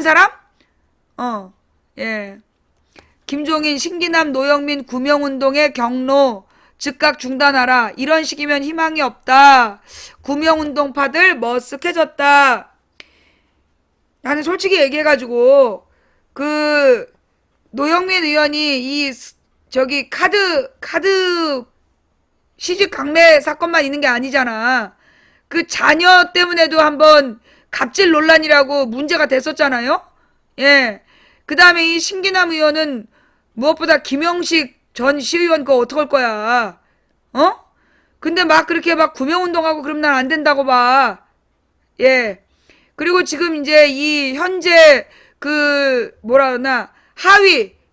사람? 예. 김종인, 신기남, 노영민 구명운동의 경로 즉각 중단하라. 이런 식이면 희망이 없다. 구명운동파들 머쓱해졌다. 나는 솔직히 얘기해가지고 그 노영민 의원이 이 저기 카드 시집 강매 사건만 있는 게 아니잖아. 그 자녀 때문에도 한번 갑질 논란이라고 문제가 됐었잖아요. 예. 그 다음에 이 신기남 의원은 무엇보다 김영식 전 시의원 그거 어떡할 거야. 근데 막 그렇게 막 구명운동하고 그럼 난 안 된다고 봐. 예. 그리고 지금 이제 이 현재 그 뭐라 그러나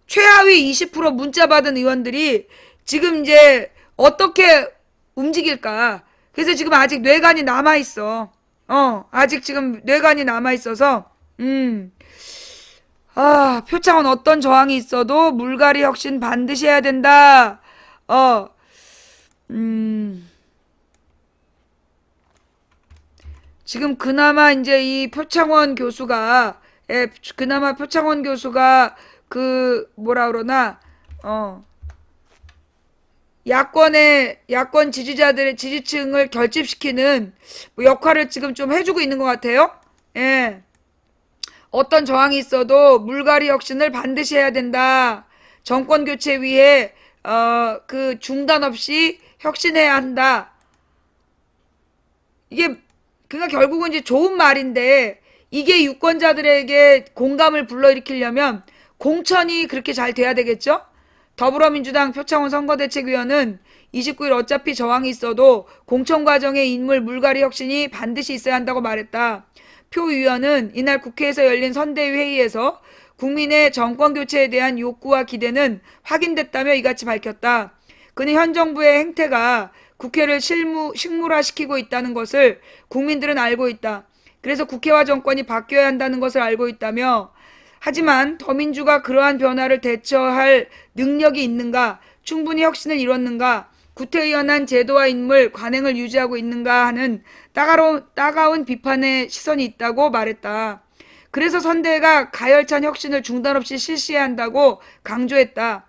최하위 20% 문자 받은 의원들이 지금 이제 어떻게 움직일까. 그래서 지금 아직 뇌관이 남아있어. 아직 지금 뇌관이 남아있어서 표창원 어떤 저항이 있어도 물갈이 혁신 반드시 해야 된다. 지금 그나마 이제 이 표창원 교수가, 그나마 표창원 교수가 그 뭐라 그러나, 야권 지지자들의 지지층을 결집시키는 뭐 역할을 지금 좀 해주고 있는 것 같아요. 예. 어떤 저항이 있어도 물갈이 혁신을 반드시 해야 된다. 정권 교체 위해 그 중단 없이 혁신해야 한다. 이게 그러니까 결국은 이제 좋은 말인데 이게 유권자들에게 공감을 불러일으키려면 공천이 그렇게 잘 돼야 되겠죠? 더불어민주당 표창원 선거대책위원은 29일 어차피 저항이 있어도 공천 과정의 인물 물갈이 혁신이 반드시 있어야 한다고 말했다. 표 의원은 이날 국회에서 열린 선대위 회의에서 국민의 정권 교체에 대한 욕구와 기대는 확인됐다며 이같이 밝혔다. 그는 현 정부의 행태가 국회를 식물화시키고 있다는 것을 국민들은 알고 있다. 그래서 국회와 정권이 바뀌어야 한다는 것을 알고 있다며 하지만 더민주가 그러한 변화를 대처할 능력이 있는가, 충분히 혁신을 이뤘는가, 구태의연한 제도와 인물, 관행을 유지하고 있는가 하는 따가운 비판의 시선이 있다고 말했다. 그래서 선대가 가열찬 혁신을 중단 없이 실시해야 한다고 강조했다.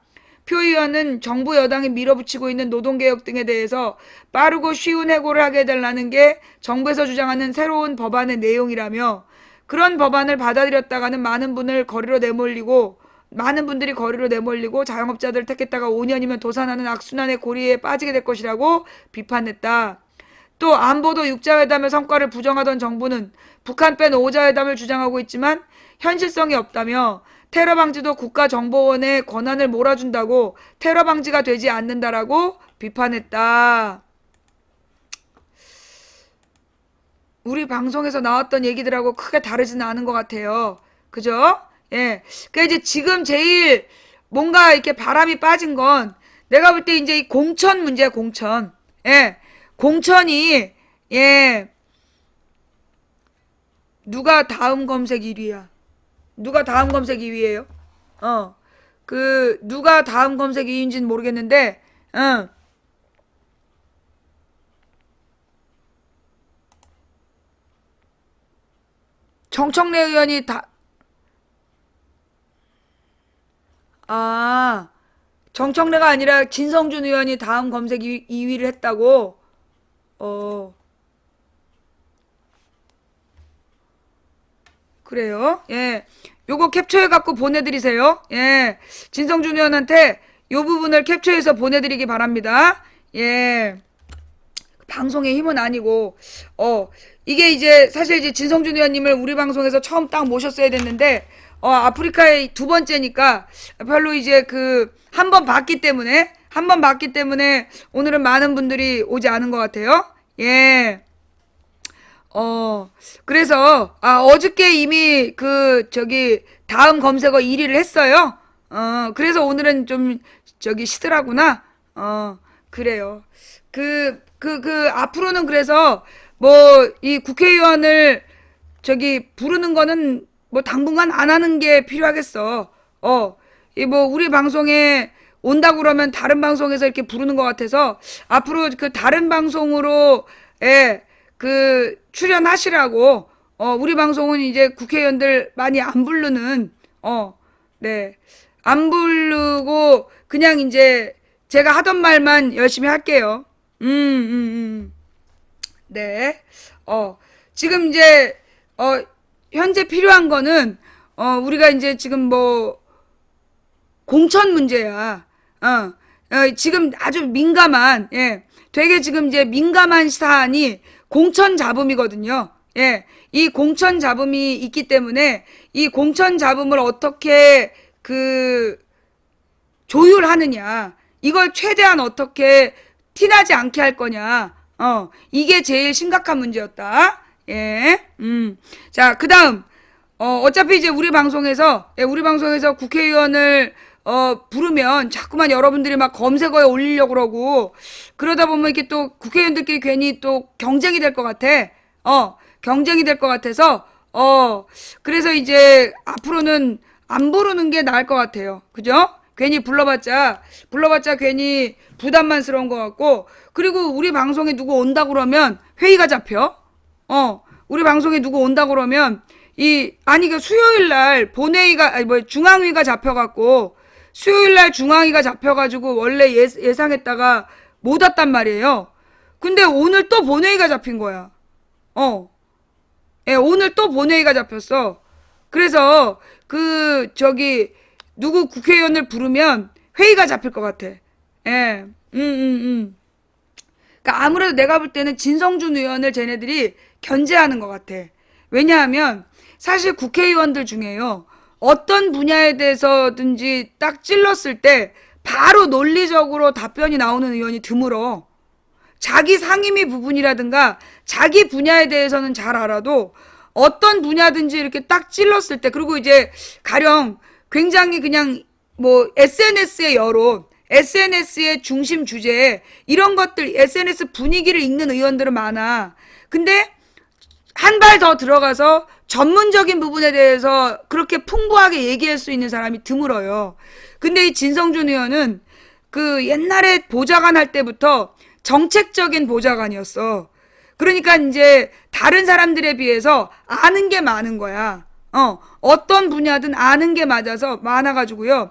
표 의원은 정부 여당이 밀어붙이고 있는 노동개혁 등에 대해서 빠르고 쉬운 해고를 하게 해달라는 게 정부에서 주장하는 새로운 법안의 내용이라며 그런 법안을 받아들였다가는 많은 분들이 거리로 내몰리고 자영업자들을 택했다가 5년이면 도산하는 악순환의 고리에 빠지게 될 것이라고 비판했다. 또 안보도 6자회담의 성과를 부정하던 정부는 북한 뺀 5자회담을 주장하고 있지만 현실성이 없다며 테러 방지도 국가정보원의 권한을 몰아준다고 테러 방지가 되지 않는다라고 비판했다. 우리 방송에서 나왔던 얘기들하고 크게 다르지는 않은 것 같아요. 그죠? 예. 그 이제 지금 제일 뭔가 이렇게 바람이 빠진 건 내가 볼 때 이제 이 공천 문제야, 공천. 예. 공천이, 예. 누가 다음 검색 1위야? 누가 다음 검색 2위예요? 누가 다음 검색 2위인지는 모르겠는데, 정청래 의원이 정청래가 아니라 진성준 의원이 다음 검색 2위를 했다고? 그래요? 예. 요거 캡처해갖고 보내드리세요. 예. 진성준 의원한테 요 부분을 캡처해서 보내드리기 바랍니다. 예. 방송의 힘은 아니고, 이게 이제, 사실 이제 진성준 의원님을 우리 방송에서 처음 딱 모셨어야 됐는데, 아프리카의 두 번째니까, 별로 이제 한 번 봤기 때문에, 오늘은 많은 분들이 오지 않은 것 같아요. 예. 그래서, 어저께 이미 다음 검색어 1위를 했어요. 그래서 오늘은 좀, 시들하구나. 그래요. 앞으로는 그래서, 이 국회의원을, 부르는 거는, 당분간 안 하는 게 필요하겠어. 우리 방송에 온다고 그러면 다른 방송에서 이렇게 부르는 것 같아서, 앞으로 다른 방송으로, 출연하시라고, 우리 방송은 이제 국회의원들 많이 안 부르는, 네. 안 부르고, 그냥 이제 제가 하던 말만 열심히 할게요. 네. 지금 이제, 현재 필요한 거는, 우리가 이제 지금 뭐, 공천 문제야. 지금 아주 민감한, 예. 되게 지금 이제 민감한 사안이 공천 잡음이거든요. 예. 이 공천 잡음이 있기 때문에 이 공천 잡음을 어떻게 조율하느냐. 이걸 최대한 어떻게 티나지 않게 할 거냐. 이게 제일 심각한 문제였다. 예. 자, 그 다음. 어차피 이제 우리 방송에서 국회의원을, 부르면 자꾸만 여러분들이 막 검색어에 올리려고 그러고, 그러다 보면 이렇게 또 국회의원들끼리 괜히 또 경쟁이 될 것 같아. 경쟁이 될 것 같아서, 그래서 이제 앞으로는 안 부르는 게 나을 것 같아요. 그죠? 괜히 불러봤자 괜히 부담만스러운 것 같고, 그리고 우리 방송에 누구 온다 그러면 회의가 잡혀. 우리 방송에 누구 온다 그러면, 그 수요일 날 본회의가, 중앙위가 잡혀갖고, 수요일 날 중앙위가 잡혀가지고 원래 예상했다가 못 왔단 말이에요. 근데 오늘 또 본회의가 잡힌 거야. 예, 오늘 또 본회의가 잡혔어. 그래서, 누구 국회의원을 부르면 회의가 잡힐 것 같아. 예, 그러니까 아무래도 내가 볼 때는 진성준 의원을 쟤네들이 견제하는 것 같아. 왜냐하면 사실 국회의원들 중에요. 어떤 분야에 대해서든지 딱 찔렀을 때 바로 논리적으로 답변이 나오는 의원이 드물어. 자기 상임위 부분이라든가 자기 분야에 대해서는 잘 알아도 어떤 분야든지 이렇게 딱 찔렀을 때, 그리고 이제 가령 굉장히 그냥 뭐 SNS의 여론, SNS의 중심 주제, 이런 것들, SNS 분위기를 읽는 의원들은 많아. 근데 한 발 더 들어가서 전문적인 부분에 대해서 그렇게 풍부하게 얘기할 수 있는 사람이 드물어요. 근데 이 진성준 의원은 옛날에 보좌관 할 때부터 정책적인 보좌관이었어. 그러니까 이제 다른 사람들에 비해서 아는 게 많은 거야. 어떤 분야든 아는 게 많아가지고요.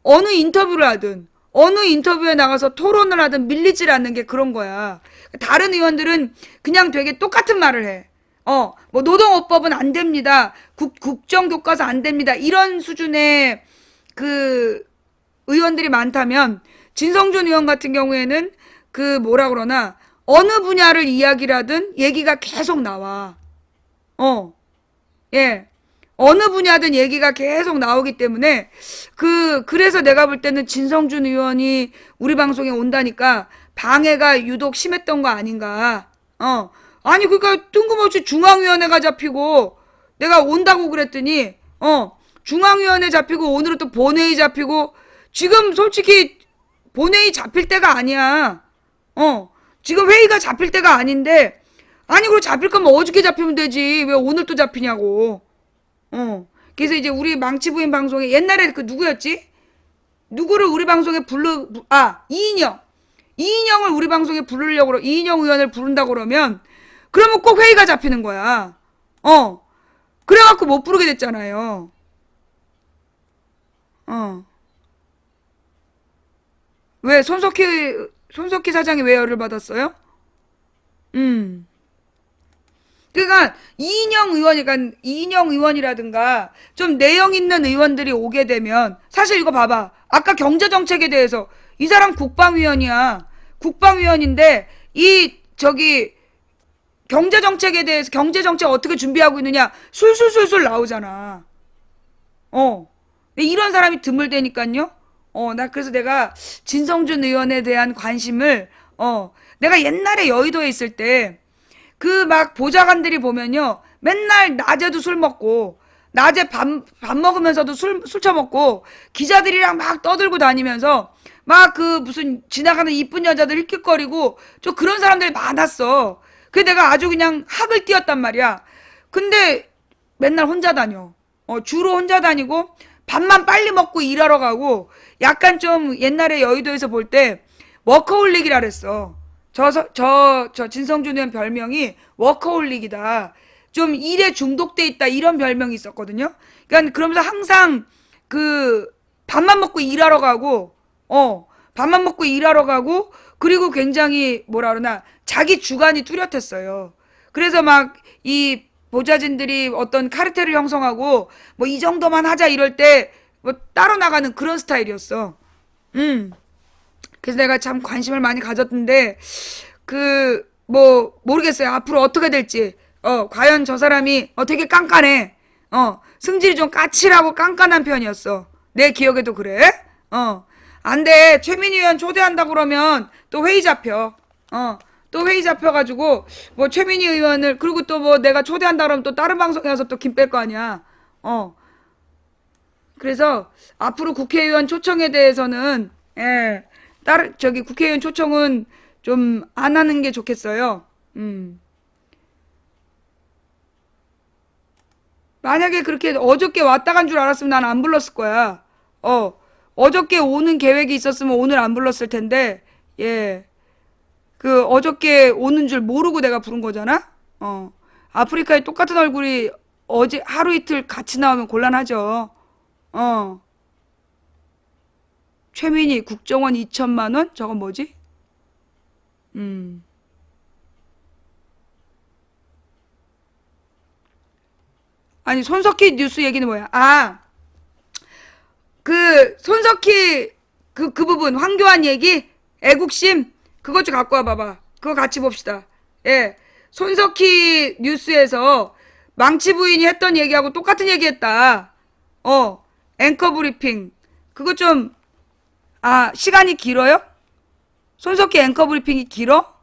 어느 인터뷰를 하든, 어느 인터뷰에 나가서 토론을 하든 밀리질 않는 게 그런 거야. 다른 의원들은 그냥 되게 똑같은 말을 해. 뭐 노동업법은 안 됩니다. 국정교과서 안 됩니다. 이런 수준의 의원들이 많다면, 진성준 의원 같은 경우에는 뭐라 그러나, 어느 분야를 이야기를 하든 얘기가 계속 나와. 예. 어느 분야든 얘기가 계속 나오기 때문에, 그래서 내가 볼 때는 진성준 의원이 우리 방송에 온다니까 방해가 유독 심했던 거 아닌가. 아니, 그러니까 뜬금없이 중앙위원회가 잡히고, 내가 온다고 그랬더니, 중앙위원회 잡히고, 오늘은 또 본회의 잡히고, 지금 솔직히 본회의 잡힐 때가 아니야. 지금 회의가 잡힐 때가 아닌데, 아니, 그럼 잡힐 거면 어저께 잡히면 되지. 왜 오늘 또 잡히냐고. 그래서 이제 우리 망치부인 방송에 옛날에 누구였지? 누구를 우리 방송에 이인영. 이인영을 우리 방송에 부르려고, 이인영 의원을 부른다고 그러면, 그러면 꼭 회의가 잡히는 거야. 그래갖고 못 부르게 됐잖아요. 왜, 손석희 사장이 왜 열을 받았어요? 그러니까 이인영 의원이라든가 좀 내용 있는 의원들이 오게 되면, 사실 이거 봐봐. 아까 경제정책에 대해서 이 사람 국방위원이야. 국방위원인데 경제정책에 대해서, 경제정책 어떻게 준비하고 있느냐 술술술술 나오잖아. 근데 이런 사람이 드물다니까요. 그래서 내가 진성준 의원에 대한 관심을, 내가 옛날에 여의도에 있을 때 막 보좌관들이 보면요, 맨날 낮에도 술 먹고, 낮에 밥 먹으면서도 술 처먹고, 기자들이랑 막 떠들고 다니면서 막 무슨 지나가는 이쁜 여자들 힐끗거리고 좀 그런 사람들이 많았어. 그래서 내가 아주 그냥 학을 띄었단 말이야. 근데 맨날 혼자 다녀. 주로 혼자 다니고 밥만 빨리 먹고 일하러 가고, 약간 좀 옛날에 여의도에서 볼 때 워커홀릭이라 그랬어. 진성준 의원 별명이 워커홀릭이다. 좀 일에 중독돼 있다 이런 별명이 있었거든요. 그러니까 그러면서 항상 그 밥만 먹고 일하러 가고 밥만 먹고 일하러 가고 그리고 굉장히 뭐라 그러나 자기 주관이 뚜렷했어요. 그래서 막 이 보좌진들이 어떤 카르텔을 형성하고 뭐 이 정도만 하자 이럴 때 뭐 따로 나가는 그런 스타일이었어. 그래서 내가 참 관심을 많이 가졌는데 그 뭐 모르겠어요. 앞으로 어떻게 될지. 과연 저 사람이 되게 깐깐해. 승질이 좀 까칠하고 깐깐한 편이었어. 내 기억에도 그래. 안 돼. 최민희 의원 초대한다고 그러면 또 회의 잡혀. 또 회의 잡혀가지고 뭐 최민희 의원을 그리고 또 뭐 내가 초대한다 그러면 또 다른 방송에 와서 또 김 뺄 거 아니야. 그래서 앞으로 국회의원 초청에 대해서는 다른 저기 국회의원 초청은 좀 안 하는 게 좋겠어요. 만약에 그렇게 어저께 왔다 간 줄 알았으면 난 안 불렀을 거야. 어저께 오는 계획이 있었으면 오늘 안 불렀을 텐데, 예. 그 어저께 오는 줄 모르고 내가 부른 거잖아? 아프리카에 똑같은 얼굴이 어제 하루 이틀 같이 나오면 곤란하죠. 최민희 국정원 2천만 원? 저건 뭐지? 아니, 손석희 뉴스 얘기는 뭐야? 그 손석희 그 부분 황교안 얘기 애국심 그것 좀 갖고 와 봐봐. 그거 같이 봅시다. 예, 손석희 뉴스에서 망치 부인이 했던 얘기하고 똑같은 얘기했다. 앵커 브리핑 그거 좀 시간이 길어요? 손석희 앵커 브리핑이 길어?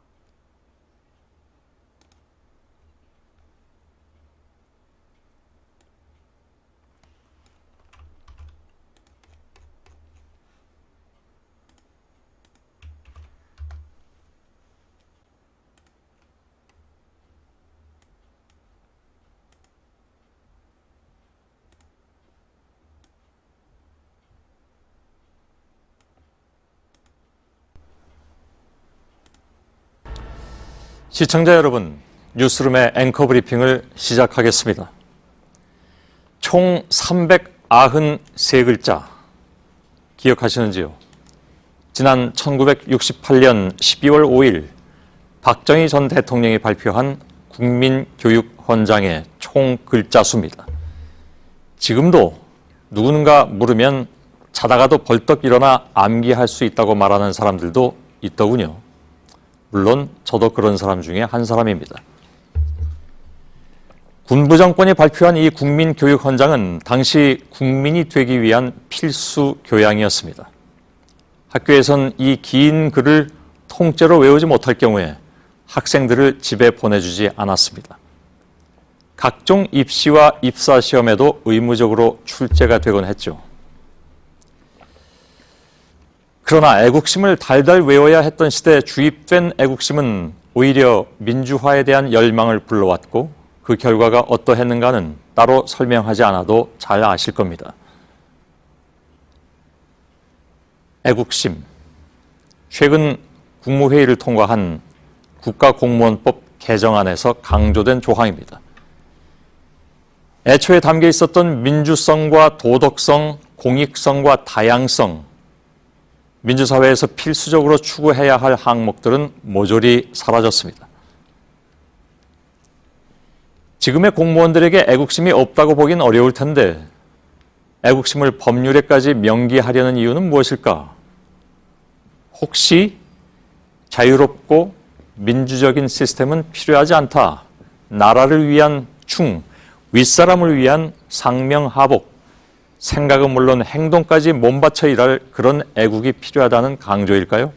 시청자 여러분, 뉴스룸의 앵커 브리핑을 시작하겠습니다. 총 393글자 기억하시는지요? 지난 1968년 12월 5일 박정희 전 대통령이 발표한 국민교육헌장의 총 글자 수입니다. 지금도 누군가 물으면 자다가도 벌떡 일어나 암기할 수 있다고 말하는 사람들도 있더군요. 물론 저도 그런 사람 중에 한 사람입니다. 군부 정권이 발표한 이 국민교육헌장은 당시 국민이 되기 위한 필수 교양이었습니다. 학교에선 이 긴 글을 통째로 외우지 못할 경우에 학생들을 집에 보내주지 않았습니다. 각종 입시와 입사 시험에도 의무적으로 출제가 되곤 했죠. 그러나 애국심을 달달 외워야 했던 시대에 주입된 애국심은 오히려 민주화에 대한 열망을 불러왔고 그 결과가 어떠했는가는 따로 설명하지 않아도 잘 아실 겁니다. 애국심, 최근 국무회의를 통과한 국가공무원법 개정안에서 강조된 조항입니다. 애초에 담겨 있었던 민주성과 도덕성, 공익성과 다양성, 민주사회에서 필수적으로 추구해야 할 항목들은 모조리 사라졌습니다. 지금의 공무원들에게 애국심이 없다고 보긴 어려울 텐데 애국심을 법률에까지 명기하려는 이유는 무엇일까? 혹시 자유롭고 민주적인 시스템은 필요하지 않다. 나라를 위한 충, 윗사람을 위한 상명하복, 생각은 물론 행동까지 몸바쳐 일할 그런 애국이 필요하다는 강조일까요?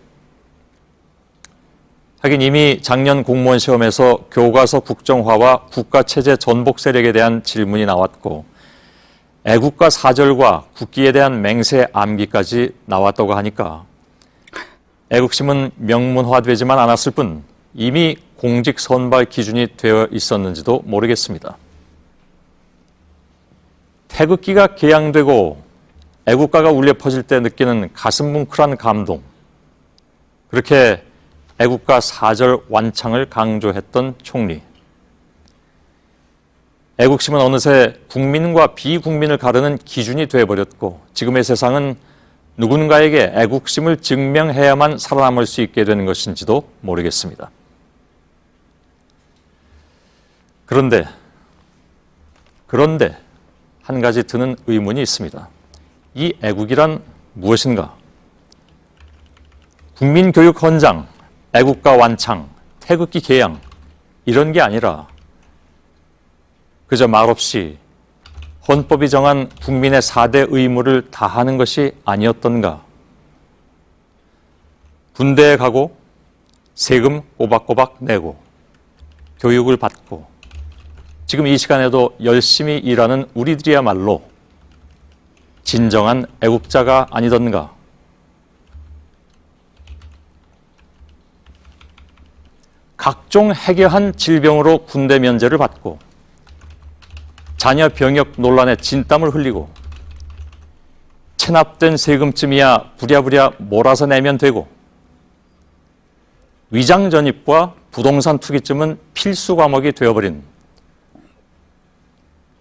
하긴 이미 작년 공무원 시험에서 교과서 국정화와 국가체제 전복 세력에 대한 질문이 나왔고 애국가 사절과 국기에 대한 맹세 암기까지 나왔다고 하니까 애국심은 명문화되지만 않았을 뿐 이미 공직 선발 기준이 되어 있었는지도 모르겠습니다. 태극기가 개양되고 애국가가 울려 퍼질 때 느끼는 가슴 뭉클한 감동. 그렇게 애국가 사절 완창을 강조했던 총리. 애국심은 어느새 국민과 비국민을 가르는 기준이 되어버렸고 지금의 세상은 누군가에게 애국심을 증명해야만 살아남을 수 있게 되는 것인지도 모르겠습니다. 그런데 한 가지 드는 의문이 있습니다. 이 애국이란 무엇인가? 국민교육 헌장, 애국가 완창, 태극기 개양 이런 게 아니라 그저 말없이 헌법이 정한 국민의 4대 의무를 다하는 것이 아니었던가? 군대에 가고 세금 꼬박꼬박 내고 교육을 받고 지금 이 시간에도 열심히 일하는 우리들이야말로 진정한 애국자가 아니던가? 각종 해괴한 질병으로 군대 면제를 받고 자녀 병역 논란에 진땀을 흘리고 체납된 세금쯤이야 부랴부랴 몰아서 내면 되고 위장 전입과 부동산 투기쯤은 필수 과목이 되어버린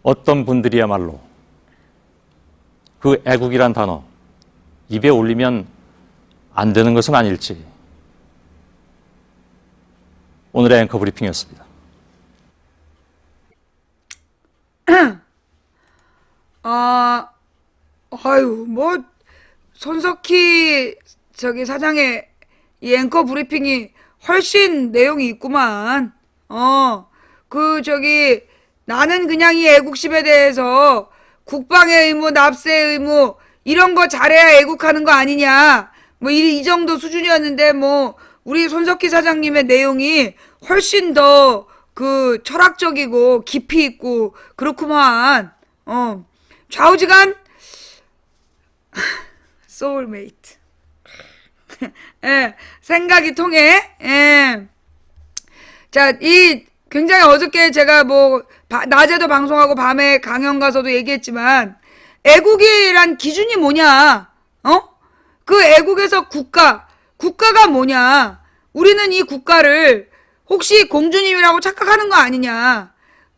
어떤 분들이야말로 그 애국이란 단어 입에 올리면 안 되는 것은 아닐지. 오늘의 앵커 브리핑이었습니다. 손석희 사장의 이 앵커 브리핑이 훨씬 내용이 있구만. 나는 그냥 이 애국심에 대해서 국방의 의무, 납세의 의무 이런 거 잘해야 애국하는 거 아니냐. 이 정도 수준이었는데 우리 손석희 사장님의 내용이 훨씬 더 철학적이고 깊이 있고 그렇구만. 좌우지간 소울메이트. 예, 생각이 통해. 예. 자, 굉장히 어저께 제가 낮에도 방송하고 밤에 강연 가서도 얘기했지만 애국이란 기준이 뭐냐? 그 애국에서 국가가 뭐냐? 우리는 이 국가를 혹시 공주님이라고 착각하는 거 아니냐?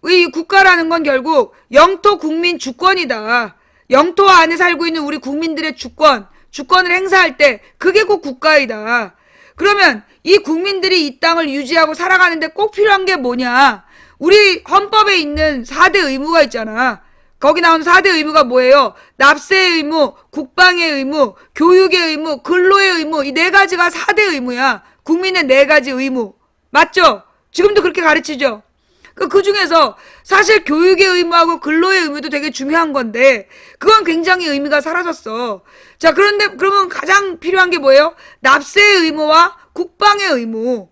이 국가라는 건 결국 영토 국민 주권이다. 영토 안에 살고 있는 우리 국민들의 주권을 행사할 때 그게 곧 국가이다. 그러면 이 국민들이 이 땅을 유지하고 살아가는데 꼭 필요한 게 뭐냐? 우리 헌법에 있는 4대 의무가 있잖아. 거기 나오는 4대 의무가 뭐예요? 납세의 의무, 국방의 의무, 교육의 의무, 근로의 의무. 이 4가지가 4대 의무야. 국민의 4가지 의무. 맞죠? 지금도 그렇게 가르치죠? 그 중에서 사실 교육의 의무하고 근로의 의무도 되게 중요한 건데 그건 굉장히 의미가 사라졌어. 자, 그러면 가장 필요한 게 뭐예요? 납세의 의무와 국방의 의무.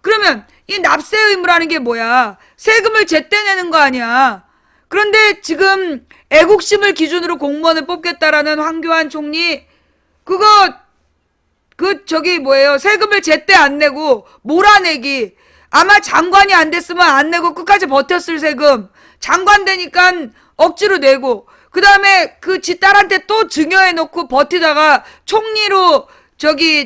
그러면 이 납세의 의무라는 게 뭐야? 세금을 제때 내는 거 아니야. 그런데 지금 애국심을 기준으로 공무원을 뽑겠다라는 황교안 총리 세금을 제때 안 내고 몰아내기. 아마 장관이 안 됐으면 안 내고 끝까지 버텼을 세금. 장관 되니까 억지로 내고 그 다음에 지 딸한테 또 증여해놓고 버티다가 총리로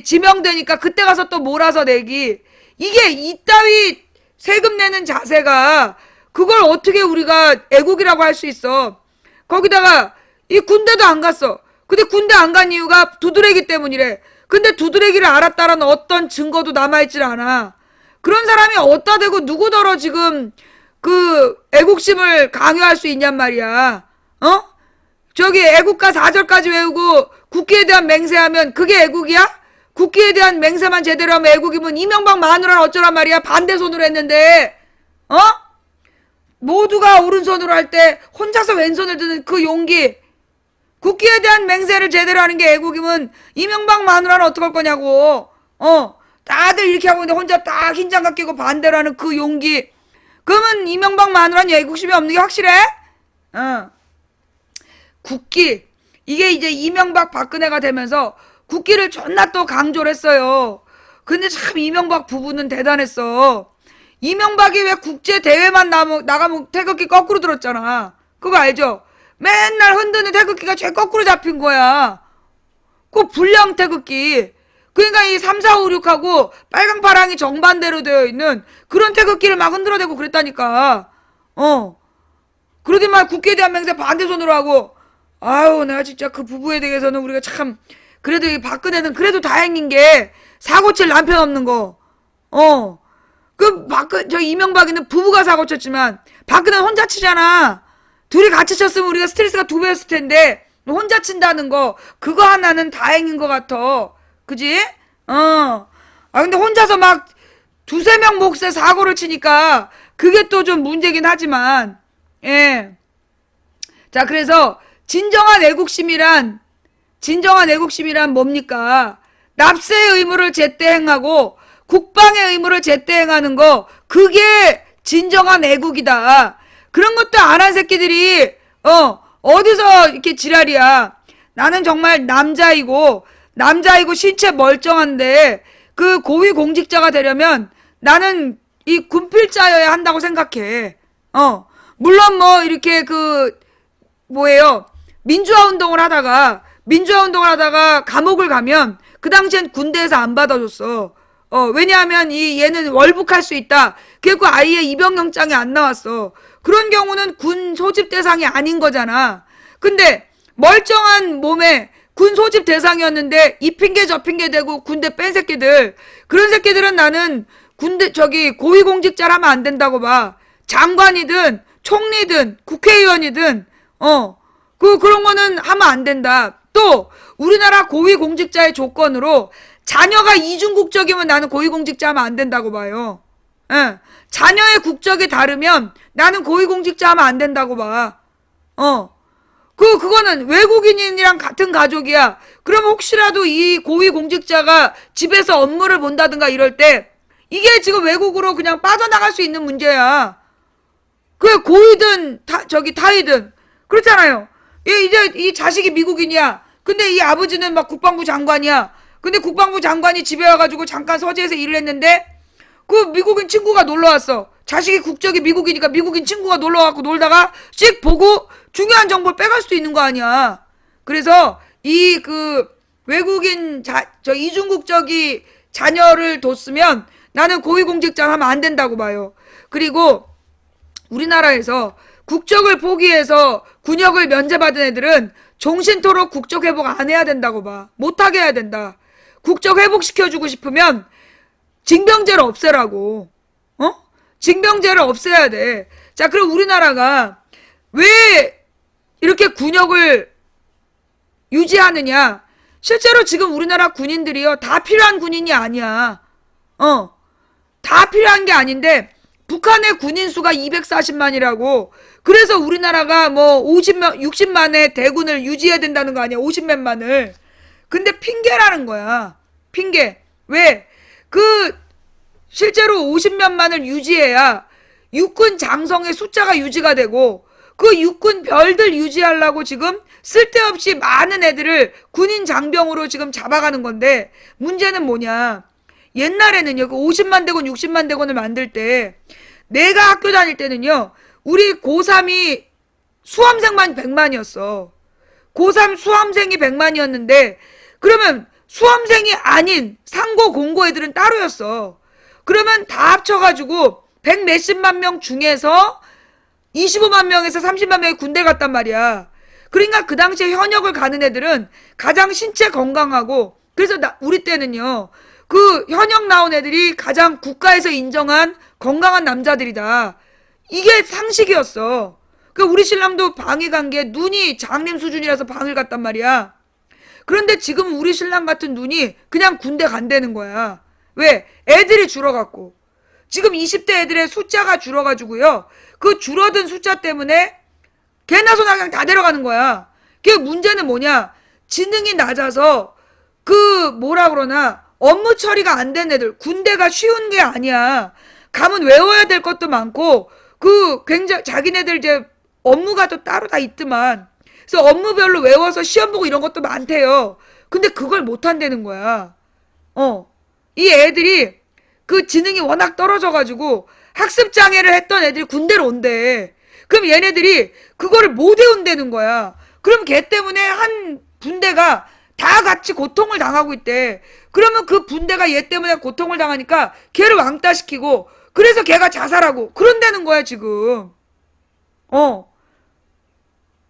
지명되니까 그때 가서 또 몰아서 내기. 이게 이따위 세금 내는 자세가 그걸 어떻게 우리가 애국이라고 할 수 있어. 거기다가 이 군대도 안 갔어. 근데 군대 안 간 이유가 두드레기 때문이래. 근데 두드레기를 알았다라는 어떤 증거도 남아있질 않아. 그런 사람이 어디다 대고 누구더러 지금 애국심을 강요할 수 있냔 말이야. 애국가 4절까지 외우고 국기에 대한 맹세하면 그게 애국이야? 국기에 대한 맹세만 제대로 하면 애국이면 이명박 마누라는 어쩌란 말이야. 반대손으로 했는데 모두가 오른손으로 할 때 혼자서 왼손을 드는 그 용기. 국기에 대한 맹세를 제대로 하는 게 애국이면 이명박 마누라는 어떡할 거냐고. 다들 이렇게 하고 있는데 혼자 딱 흰장갑 끼고 반대로 하는 그 용기. 그러면 이명박 마누라는 애국심이 없는 게 확실해? 국기. 이게 이제 이명박 박근혜가 되면서 국기를 존나 또 강조를 했어요. 근데 참 이명박 부부는 대단했어. 이명박이 왜 국제대회만 나가면 태극기 거꾸로 들었잖아. 그거 알죠? 맨날 흔드는 태극기가 제일 거꾸로 잡힌 거야. 그 불량 태극기. 그러니까 이 3, 4, 5, 6하고 빨강 파랑이 정반대로 되어 있는 그런 태극기를 막 흔들어대고 그랬다니까. 그러더만 국기에 대한 맹세 반대손으로 하고, 아유, 내가 진짜 그 부부에 대해서는 우리가 참, 그래도 이 박근혜는 그래도 다행인 게, 사고 칠 남편 없는 거. 저 이명박이는 부부가 사고 쳤지만, 박근혜는 혼자 치잖아. 둘이 같이 쳤으면 우리가 스트레스가 2배였을 텐데, 혼자 친다는 거, 그거 하나는 다행인 것 같아. 그지? 근데 혼자서 막, 2~3명 몫에 사고를 치니까, 그게 또 좀 문제긴 하지만, 예. 자, 그래서, 진정한 애국심이란 뭡니까? 납세의 의무를 제때 행하고 국방의 의무를 제때 행하는 거, 그게 진정한 애국이다. 그런 것도 안 한 새끼들이 어디서 이렇게 지랄이야. 나는 정말 남자이고 신체 멀쩡한데 그 고위공직자가 되려면 나는 이 군필자여야 한다고 생각해. 물론 뭐 이렇게 민주화 운동을 하다가 감옥을 가면 그 당시엔 군대에서 안 받아줬어. 왜냐하면 얘는 월북할 수 있다. 그래서 아예 입영영장이 안 나왔어. 그런 경우는 군 소집 대상이 아닌 거잖아. 근데 멀쩡한 몸에 군 소집 대상이었는데 이 핑계 저 핑계 대고 군대 뺀 새끼들, 그런 새끼들은 나는 군대 고위공직자라면 안 된다고 봐. 장관이든 총리든 국회의원이든 그런 거는 하면 안 된다. 또 우리나라 고위공직자의 조건으로 자녀가 이중 국적이면 나는 고위공직자 하면 안 된다고 봐요. 예. 자녀의 국적이 다르면 나는 고위공직자 하면 안 된다고 봐. 그거는 외국인이랑 같은 가족이야. 그럼 혹시라도 이 고위공직자가 집에서 업무를 본다든가 이럴 때 이게 지금 외국으로 그냥 빠져나갈 수 있는 문제야. 고이든 타이든 그렇잖아요. 이제 이 자식이 미국인이야. 근데 이 아버지는 막 국방부 장관이야. 근데 국방부 장관이 집에 와가지고 잠깐 서재에서 일을 했는데 그 미국인 친구가 놀러 왔어. 자식이 국적이 미국이니까 미국인 친구가 놀러 와갖고 놀다가 씩 보고 중요한 정보를 빼갈 수도 있는 거 아니야. 그래서 외국인 이중 국적이 자녀를 뒀으면 나는 고위공직자 하면 안 된다고 봐요. 그리고 우리나라에서 국적을 포기해서 군역을 면제받은 애들은 종신토록 국적 회복 안 해야 된다고 봐. 못하게 해야 된다. 국적 회복시켜주고 싶으면 징병제를 없애라고. 징병제를 없애야 돼. 자, 그럼 우리나라가 왜 이렇게 군역을 유지하느냐? 실제로 지금 우리나라 군인들이요, 다 필요한 군인이 아니야. 다 필요한 게 아닌데 북한의 군인 수가 240만이라고. 그래서 우리나라가 뭐 60만의 대군을 유지해야 된다는 거 아니야. 50몇만을. 근데 핑계라는 거야. 핑계. 왜? 실제로 50몇만을 유지해야 육군 장성의 숫자가 유지가 되고 그 육군 별들 유지하려고 지금 쓸데없이 많은 애들을 군인 장병으로 지금 잡아가는 건데, 문제는 뭐냐? 옛날에는요, 50만 대군, 60만 대군을 만들 때, 내가 학교 다닐 때는요, 우리 고3이 수험생만 100만이었어. 고3 수험생이 100만이었는데, 그러면 수험생이 아닌 상고, 공고 애들은 따로였어. 그러면 다 합쳐가지고 100 몇십만 명 중에서 25만 명에서 30만 명이 군대 갔단 말이야. 그러니까 그 당시에 현역을 가는 애들은 가장 신체 건강하고, 그래서 우리 때는요, 현역 나온 애들이 가장 국가에서 인정한 건강한 남자들이다. 이게 상식이었어. 우리 신랑도 방위 간 게 눈이 장님 수준이라서 방을 갔단 말이야. 그런데 지금 우리 신랑 같은 눈이 그냥 군대 간다는 거야. 왜? 애들이 줄어갖고. 지금 20대 애들의 숫자가 줄어가지고요. 그 줄어든 숫자 때문에 개나 소나 그냥 다 데려가는 거야. 문제는 뭐냐? 지능이 낮아서 업무 처리가 안 된 애들. 군대가 쉬운 게 아니야. 가면 외워야 될 것도 많고 굉장히 자기네들 이제 업무가 또 따로 다 있더만. 그래서 업무별로 외워서 시험 보고 이런 것도 많대요. 근데 그걸 못 한다는 거야. 이 애들이 지능이 워낙 떨어져가지고 학습 장애를 했던 애들이 군대로 온대. 그럼 얘네들이 그거를 못 외운다는 거야. 그럼 걔 때문에 한 분대가 다 같이 고통을 당하고 있대. 그러면 그 분대가 얘 때문에 고통을 당하니까 걔를 왕따시키고, 그래서 걔가 자살하고 그런다는 거야 지금.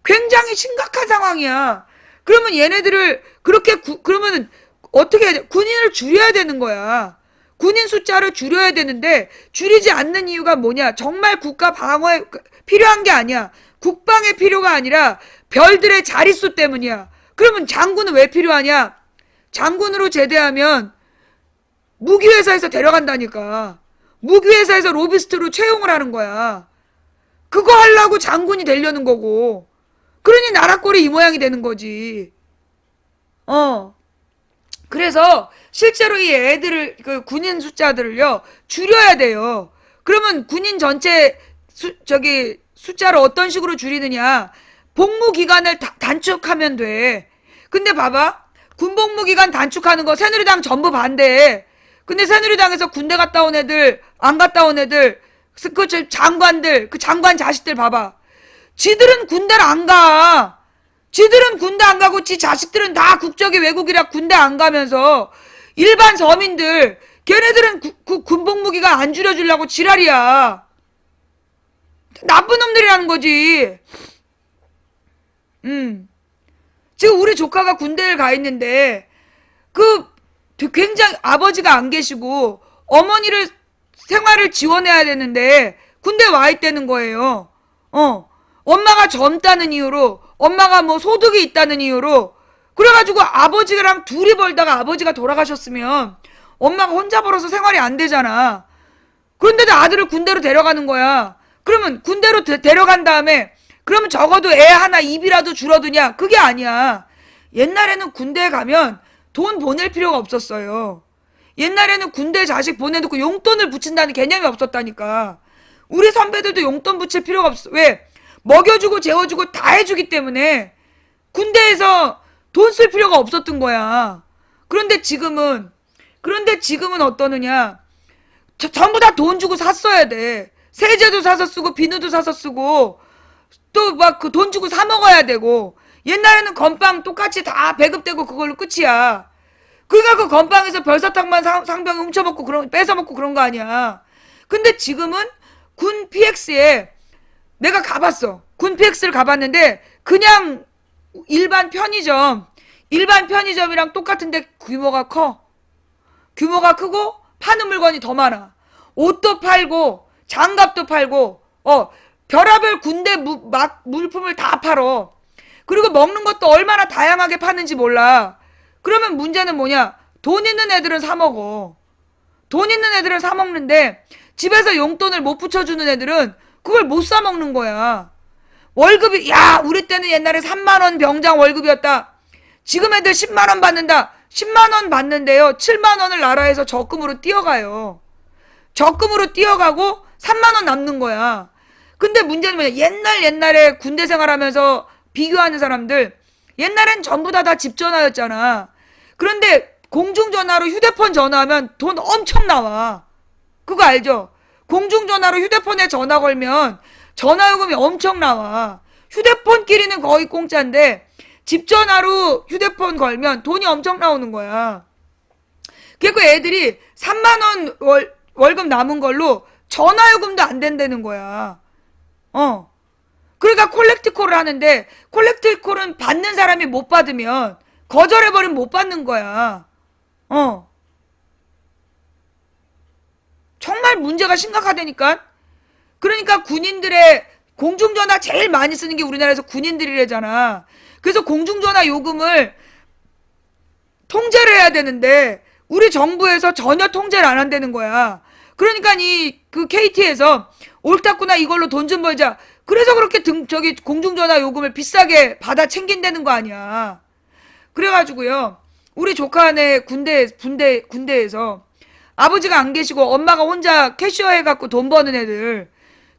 굉장히 심각한 상황이야. 그러면 얘네들을 그러면 어떻게 해야 돼? 군인을 줄여야 되는 거야. 군인 숫자를 줄여야 되는데 줄이지 않는 이유가 뭐냐? 정말 국가 방어에 필요한 게 아니야. 국방의 필요가 아니라 별들의 자릿수 때문이야. 그러면 장군은 왜 필요하냐? 장군으로 제대하면 무기회사에서 데려간다니까. 무기회사에서 로비스트로 채용을 하는 거야. 그거 하려고 장군이 되려는 거고. 그러니 나라 꼴이 이 모양이 되는 거지. 그래서 실제로 이 애들을, 그 군인 숫자들을요, 줄여야 돼요. 그러면 군인 전체 숫자를 어떤 식으로 줄이느냐? 복무 기간을 단축하면 돼. 근데 봐봐. 군 복무 기간 단축하는 거 새누리당 전부 반대해. 근데 새누리당에서 군대 갔다 온 애들, 안 갔다 온 애들, 그 장관들, 그 장관 자식들 봐봐. 지들은 군대를 안 가. 지들은 군대 안 가고 지 자식들은 다 국적이 외국이라 군대 안 가면서 일반 서민들, 걔네들은 군 복무 기간 안 줄여주려고 지랄이야. 나쁜 놈들이라는 거지. 지금 우리 조카가 군대를 가 있는데 굉장히 아버지가 안 계시고 어머니를 생활을 지원해야 되는데 군대에 와 있다는 거예요. 엄마가 젊다는 이유로, 엄마가 뭐 소득이 있다는 이유로, 그래가지고 아버지랑 둘이 벌다가 아버지가 돌아가셨으면 엄마가 혼자 벌어서 생활이 안 되잖아. 그런데도 아들을 군대로 데려가는 거야. 그러면 군대로 데려간 다음에 그러면 적어도 애 하나 입이라도 줄어드냐? 그게 아니야. 옛날에는 군대에 가면 돈 보낼 필요가 없었어요. 옛날에는 군대 자식 보내놓고 용돈을 붙인다는 개념이 없었다니까. 우리 선배들도 용돈 붙일 필요가 없어. 왜? 먹여주고 재워주고 다 해주기 때문에 군대에서 돈 쓸 필요가 없었던 거야. 그런데 지금은 어떠느냐? 전부 다 돈 주고 샀어야 돼. 세제도 사서 쓰고 비누도 사서 쓰고 또 막 그 돈 주고 사 먹어야 되고. 옛날에는 건빵 똑같이 다 배급되고 그걸로 끝이야. 그러니까 그 건빵에서 별사탕만 상병이 훔쳐먹고 뺏어먹고 그런 거 아니야. 근데 지금은 군 PX에 내가 가봤어. 군 PX를 가봤는데 그냥 일반 편의점이랑 똑같은데 규모가 커. 규모가 크고 파는 물건이 더 많아. 옷도 팔고 장갑도 팔고 별의별 군대 물품을 다 팔어. 그리고 먹는 것도 얼마나 다양하게 파는지 몰라. 그러면 문제는 뭐냐? 돈 있는 애들은 사 먹어. 돈 있는 애들은 사 먹는데 집에서 용돈을 못 붙여주는 애들은 그걸 못 사 먹는 거야. 월급이 우리 때는 옛날에 3만 원 병장 월급이었다. 지금 애들 10만 원 받는다. 10만 원 받는데요. 7만 원을 나라에서 적금으로 띄어가요. 적금으로 띄어가고 3만 원 남는 거야. 근데 문제는 뭐냐? 옛날에 군대 생활하면서 비교하는 사람들, 옛날엔 전부 다 집 전화였잖아. 그런데 공중전화로 휴대폰 전화하면 돈 엄청 나와. 그거 알죠? 공중전화로 휴대폰에 전화 걸면 전화요금이 엄청 나와. 휴대폰끼리는 거의 공짜인데 집 전화로 휴대폰 걸면 돈이 엄청 나오는 거야. 그리고 애들이 3만 원 월급 남은 걸로 전화요금도 안 된다는 거야. 그러니까 콜렉트콜을 하는데 콜렉트콜은 받는 사람이 못 받으면 거절해버리면 못 받는 거야. 정말 문제가 심각하다니까. 그러니까 군인들의 공중전화 제일 많이 쓰는 게 우리나라에서 군인들이래잖아. 그래서 공중전화 요금을 통제를 해야 되는데 우리 정부에서 전혀 통제를 안 한다는 거야. 그러니까 그 KT에서 옳다구나 이걸로 돈 좀 벌자. 그래서 그렇게 공중전화 요금을 비싸게 받아 챙긴다는 거 아니야. 그래가지고요. 우리 조카네 군대에서 아버지가 안 계시고 엄마가 혼자 캐셔 해갖고 돈 버는 애들.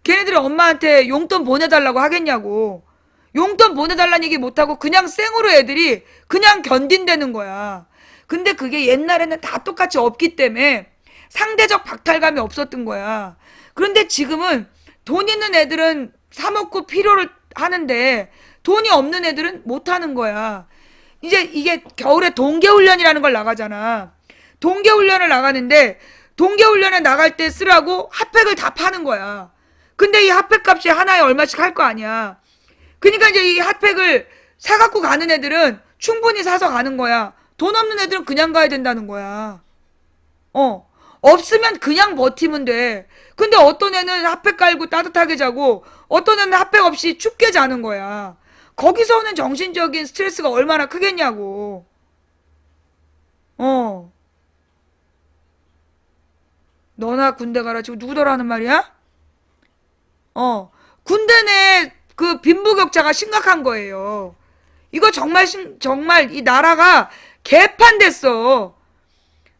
걔네들이 엄마한테 용돈 보내달라고 하겠냐고. 용돈 보내달라는 얘기 못하고 그냥 생으로 애들이 그냥 견딘다는 거야. 근데 그게 옛날에는 다 똑같이 없기 때문에 상대적 박탈감이 없었던 거야. 그런데 지금은 돈 있는 애들은 사 먹고 필요를 하는데 돈이 없는 애들은 못 하는 거야. 이제 이게 겨울에 동계훈련이라는 걸 나가잖아. 동계훈련을 나가는데 동계훈련에 나갈 때 쓰라고 핫팩을 다 파는 거야. 근데 이 핫팩 값이 하나에 얼마씩 할 거 아니야. 그러니까 이제 이 핫팩을 사갖고 가는 애들은 충분히 사서 가는 거야. 돈 없는 애들은 그냥 가야 된다는 거야. 없으면 그냥 버티면 돼. 근데 어떤 애는 핫팩 깔고 따뜻하게 자고 어떤 애는 핫팩 없이 춥게 자는 거야. 거기서 오는 정신적인 스트레스가 얼마나 크겠냐고. 너나 군대 가라. 지금 누구더라 하는 말이야? 군대 내 그 빈부격차가 심각한 거예요. 이거 정말 이 나라가 개판됐어.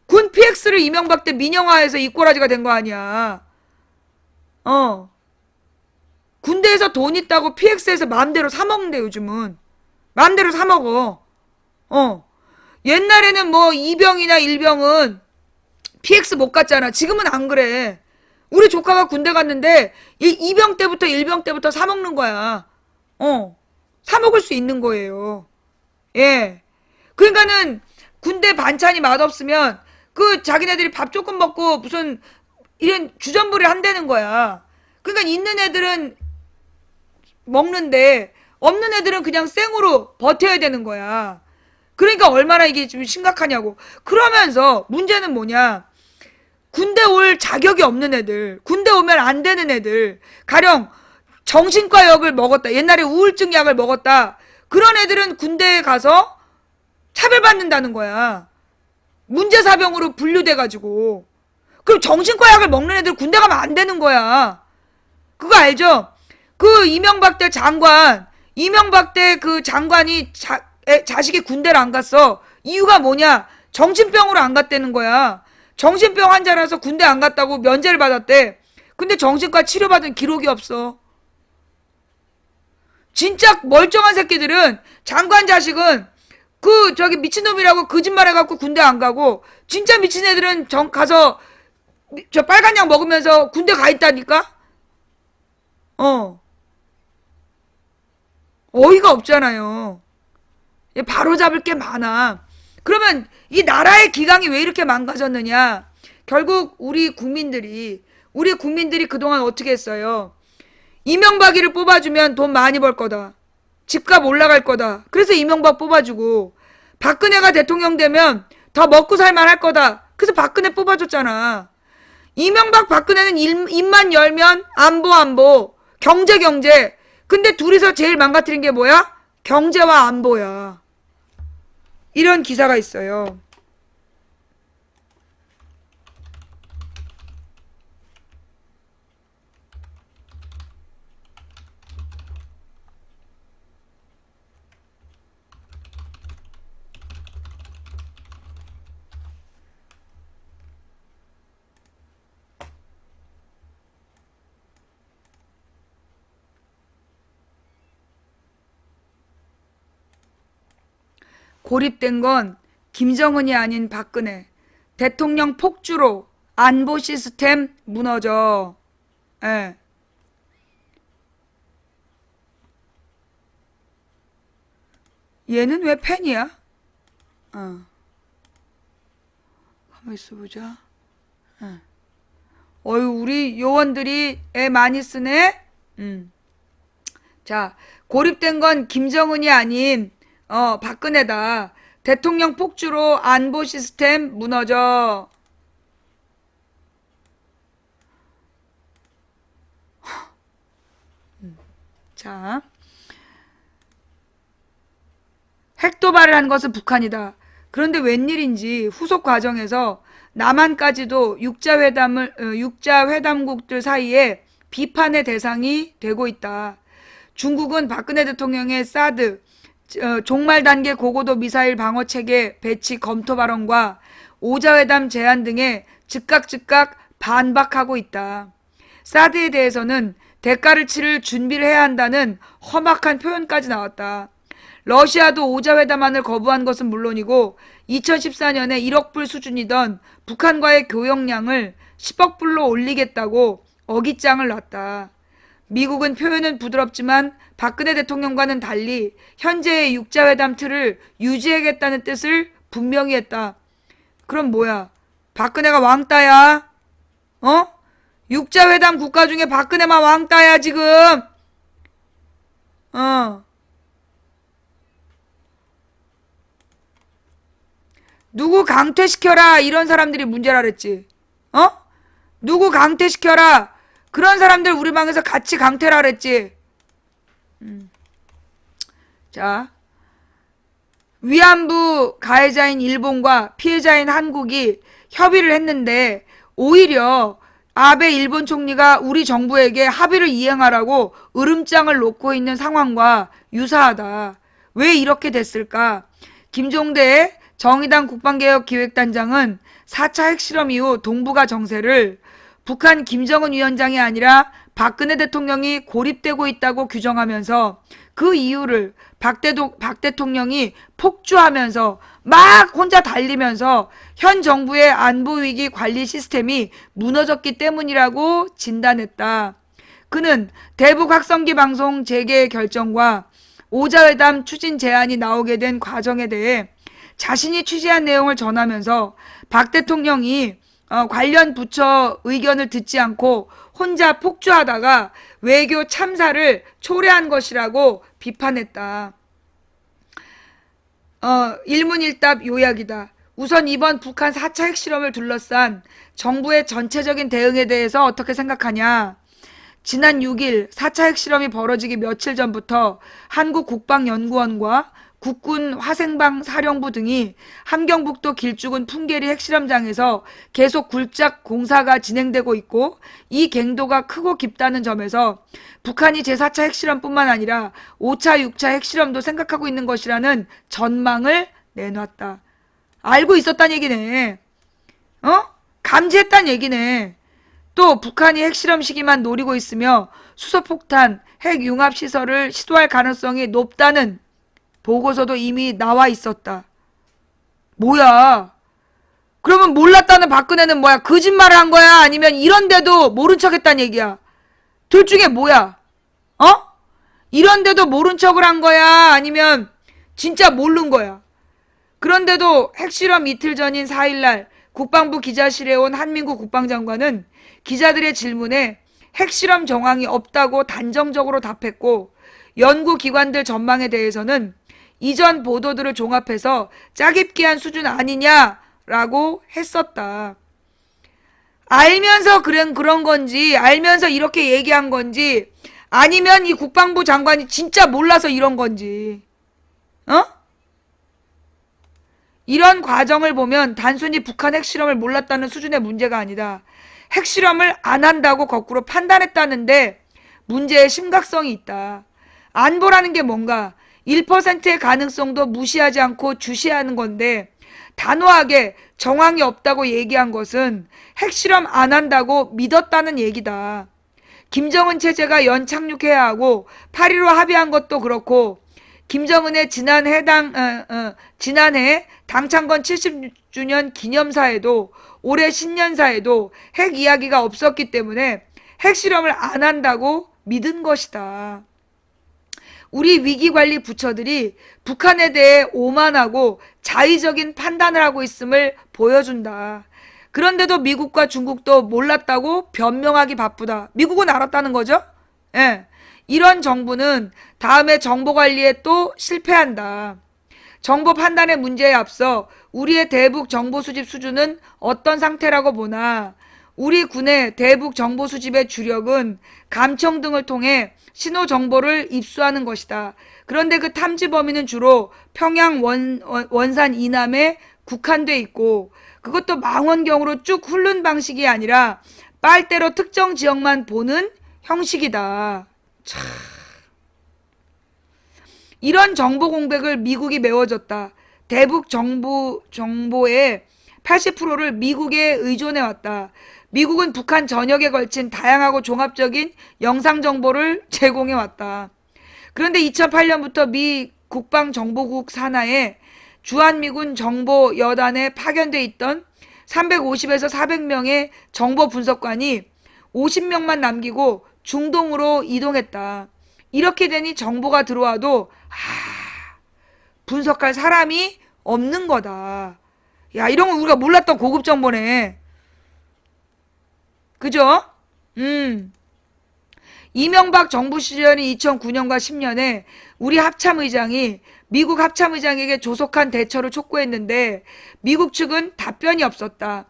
군 PX를 이명박 때 민영화해서 이 꼬라지가 된 거 아니야. 군대에서 돈 있다고 PX에서 마음대로 사먹는데 요즘은. 마음대로 사먹어. 옛날에는 뭐 이병이나 일병은 PX 못 갔잖아. 지금은 안 그래. 우리 조카가 군대 갔는데 이병 때부터 일병 때부터 사 먹는 거야. 사 먹을 수 있는 거예요. 예. 그러니까는 군대 반찬이 맛없으면 그 자기네들이 밥 조금 먹고 무슨 이런 주전부리를 한다는 거야. 그러니까 있는 애들은 먹는데 없는 애들은 그냥 생으로 버텨야 되는 거야. 그러니까 얼마나 이게 좀 심각하냐고. 그러면서 문제는 뭐냐. 군대 올 자격이 없는 애들, 군대 오면 안 되는 애들, 가령 정신과 약을 먹었다, 옛날에 우울증 약을 먹었다, 그런 애들은 군대에 가서 차별받는다는 거야. 문제사병으로 분류돼가지고. 그럼 정신과 약을 먹는 애들 군대 가면 안 되는 거야. 그거 알죠? 그 이명박 때 그 장관이 자식이 군대를 안 갔어. 이유가 뭐냐? 정신병으로 안 갔다는 거야. 정신병 환자라서 군대 안 갔다고 면제를 받았대. 근데 정신과 치료받은 기록이 없어. 진짜 멀쩡한 새끼들은 장관 자식은 그 저기 미친놈이라고 거짓말해갖고 군대 안 가고 진짜 미친 애들은 가서 저 빨간 약 먹으면서 군대 가 있다니까? 어이가 없잖아요. 바로 잡을 게 많아. 그러면 이 나라의 기강이 왜 이렇게 망가졌느냐? 결국 우리 국민들이 그동안 어떻게 했어요? 이명박이를 뽑아주면 돈 많이 벌 거다. 집값 올라갈 거다. 그래서 이명박 뽑아주고 박근혜가 대통령 되면 더 먹고 살만 할 거다. 그래서 박근혜 뽑아줬잖아. 이명박 박근혜는 입만 열면 안보 경제 근데 둘이서 제일 망가뜨린 게 뭐야? 경제와 안보야. 이런 기사가 있어요. 고립된 건 김정은이 아닌 박근혜. 대통령 폭주로 안보 시스템 무너져. 예. 얘는 왜 팬이야? 가만 있어보자. 우리 요원들이 애 많이 쓰네? 자, 고립된 건 김정은이 아닌 박근혜다. 대통령 폭주로 안보 시스템 무너져. 자, 핵 도발을 한 것은 북한이다. 그런데 웬일인지 후속 과정에서 남한까지도 육자회담국들 사이에 비판의 대상이 되고 있다. 중국은 박근혜 대통령의 사드 종말 단계 고고도 미사일 방어 체계 배치 검토 발언과 오자회담 제안 등에 즉각 반박하고 있다. 사드에 대해서는 대가를 치를 준비를 해야 한다는 험악한 표현까지 나왔다. 러시아도 오자회담안을 거부한 것은 물론이고 2014년에 1억 불 수준이던 북한과의 교역량을 10억 불로 올리겠다고 어깃장을 놨다. 미국은 표현은 부드럽지만 박근혜 대통령과는 달리 현재의 육자회담 틀을 유지하겠다는 뜻을 분명히 했다. 그럼 뭐야? 박근혜가 왕따야? 육자회담 국가 중에 박근혜만 왕따야 지금? 누구 강퇴시켜라 이런 사람들이 문제라 그랬지. 누구 강퇴시켜라 그런 사람들 우리 방에서 같이 강퇴라 그랬지. 자, 위안부 가해자인 일본과 피해자인 한국이 협의를 했는데 오히려 아베 일본 총리가 우리 정부에게 합의를 이행하라고 으름장을 놓고 있는 상황과 유사하다. 왜 이렇게 됐을까? 김종대 정의당 국방개혁기획단장은 4차 핵실험 이후 동북아 정세를 북한 김정은 위원장이 아니라 박근혜 대통령이 고립되고 있다고 규정하면서 그 이유를 박 대통령이 폭주하면서 막 혼자 달리면서 현 정부의 안보위기 관리 시스템이 무너졌기 때문이라고 진단했다. 그는 대북 확성기 방송 재개 결정과 5자회담 추진 제안이 나오게 된 과정에 대해 자신이 취재한 내용을 전하면서 박 대통령이 관련 부처 의견을 듣지 않고 혼자 폭주하다가 외교 참사를 초래한 것이라고 비판했다. 일문일답 요약이다. 우선 이번 북한 4차 핵실험을 둘러싼 정부의 전체적인 대응에 대해서 어떻게 생각하냐? 지난 6일 4차 핵실험이 벌어지기 며칠 전부터 한국국방연구원과 국군 화생방 사령부 등이 함경북도 길쭉은 풍계리 핵실험장에서 계속 굴작 공사가 진행되고 있고 이 갱도가 크고 깊다는 점에서 북한이 제4차 핵실험뿐만 아니라 5차, 6차 핵실험도 생각하고 있는 것이라는 전망을 내놨다. 알고 있었단 얘기네. 감지했단 얘기네. 또 북한이 핵실험 시기만 노리고 있으며 수소폭탄, 핵융합시설을 시도할 가능성이 높다는 보고서도 이미 나와 있었다. 뭐야? 그러면 몰랐다는 박근혜는 뭐야? 거짓말을 한 거야? 아니면 이런데도 모른 척 했단 얘기야? 둘 중에 뭐야? 이런데도 모른 척을 한 거야? 아니면 진짜 모른 거야? 그런데도 핵실험 이틀 전인 4일날 국방부 기자실에 온 한민구 국방장관은 기자들의 질문에 핵실험 정황이 없다고 단정적으로 답했고 연구기관들 전망에 대해서는 이전 보도들을 종합해서 짜깁기한 수준 아니냐라고 했었다. 알면서 그런 건지 알면서 이렇게 얘기한 건지 아니면 이 국방부 장관이 진짜 몰라서 이런 건지 이런 과정을 보면 단순히 북한 핵실험을 몰랐다는 수준의 문제가 아니다. 핵실험을 안 한다고 거꾸로 판단했다는데 문제의 심각성이 있다. 안보라는 게 뭔가 1%의 가능성도 무시하지 않고 주시하는 건데 단호하게 정황이 없다고 얘기한 것은 핵실험 안 한다고 믿었다는 얘기다. 김정은 체제가 연착륙해야 하고 8.15 합의한 것도 그렇고 김정은의 지난해 당창건 70주년 기념사에도 올해 신년사에도 핵 이야기가 없었기 때문에 핵실험을 안 한다고 믿은 것이다. 우리 위기관리 부처들이 북한에 대해 오만하고 자의적인 판단을 하고 있음을 보여준다. 그런데도 미국과 중국도 몰랐다고 변명하기 바쁘다. 미국은 알았다는 거죠? 예. 이런 정부는 다음에 정보관리에 또 실패한다. 정보 판단의 문제에 앞서 우리의 대북 정보 수집 수준은 어떤 상태라고 보나 우리 군의 대북 정보 수집의 주력은 감청 등을 통해 신호 정보를 입수하는 것이다. 그런데 그 탐지 범위는 주로 평양 원산 이남에 국한돼 있고 그것도 망원경으로 쭉 훑는 방식이 아니라 빨대로 특정 지역만 보는 형식이다. 참. 이런 정보 공백을 미국이 메워줬다. 대북 정보의 80%를 미국에 의존해왔다. 미국은 북한 전역에 걸친 다양하고 종합적인 영상 정보를 제공해왔다. 그런데 2008년부터 미 국방정보국 산하에 주한미군 정보여단에 파견돼 있던 350에서 400명의 정보 분석관이 50명만 남기고 중동으로 이동했다. 이렇게 되니 정보가 들어와도 분석할 사람이 없는 거다. 야, 이런 건 우리가 몰랐던 고급 정보네. 그죠? 이명박 정부 시절인 2009년과 10년에 우리 합참의장이 미국 합참의장에게 조속한 대처를 촉구했는데 미국 측은 답변이 없었다.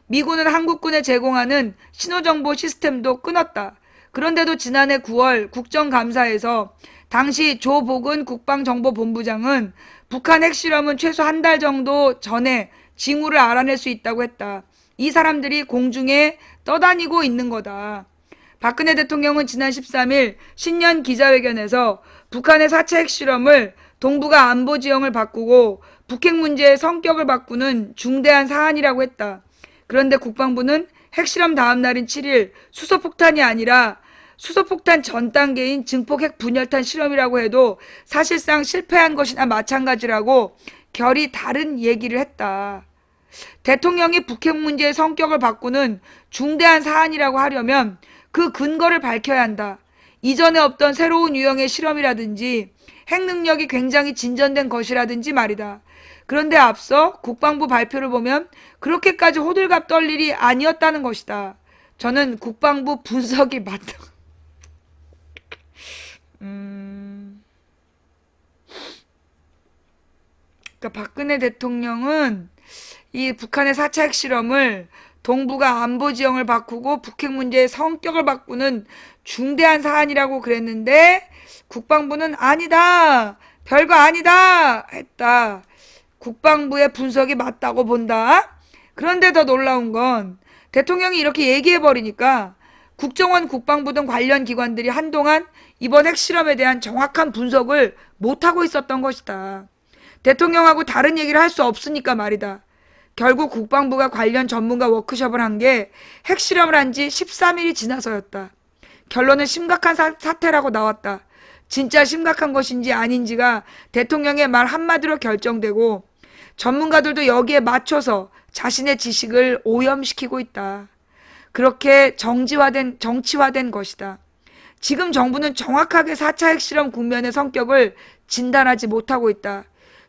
미군은 한국군에 제공하는 신호정보 시스템도 끊었다. 그런데도 지난해 9월 국정감사에서 당시 조복은 국방정보본부장은 북한 핵실험은 최소 한 달 정도 전에 징후를 알아낼 수 있다고 했다. 이 사람들이 공중에 떠다니고 있는 거다. 박근혜 대통령은 지난 13일 신년 기자회견에서 북한의 4차 핵실험을 동북아 안보 지형을 바꾸고 북핵 문제의 성격을 바꾸는 중대한 사안이라고 했다. 그런데 국방부는 핵실험 다음 날인 7일 수소폭탄이 아니라 수소폭탄 전 단계인 증폭핵 분열탄 실험이라고 해도 사실상 실패한 것이나 마찬가지라고 결이 다른 얘기를 했다. 대통령이 북핵 문제의 성격을 바꾸는 중대한 사안이라고 하려면 그 근거를 밝혀야 한다. 이전에 없던 새로운 유형의 실험이라든지 핵 능력이 굉장히 진전된 것이라든지 말이다. 그런데 앞서 국방부 발표를 보면 그렇게까지 호들갑 떨 일이 아니었다는 것이다. 저는 국방부 분석이 맞다. 그러니까 박근혜 대통령은 이 북한의 4차 핵실험을 동북아 안보 지형을 바꾸고 북핵 문제의 성격을 바꾸는 중대한 사안이라고 그랬는데 국방부는 아니다. 별거 아니다. 했다. 국방부의 분석이 맞다고 본다. 그런데 더 놀라운 건 대통령이 이렇게 얘기해버리니까 국정원, 국방부 등 관련 기관들이 한동안 이번 핵실험에 대한 정확한 분석을 못하고 있었던 것이다. 대통령하고 다른 얘기를 할 수 없으니까 말이다. 결국 국방부가 관련 전문가 워크숍을 한 게 핵실험을 한 지 13일이 지나서였다. 결론은 심각한 사태라고 나왔다. 진짜 심각한 것인지 아닌지가 대통령의 말 한마디로 결정되고 전문가들도 여기에 맞춰서 자신의 지식을 오염시키고 있다. 그렇게 정치화된 것이다. 지금 정부는 정확하게 4차 핵실험 국면의 성격을 진단하지 못하고 있다.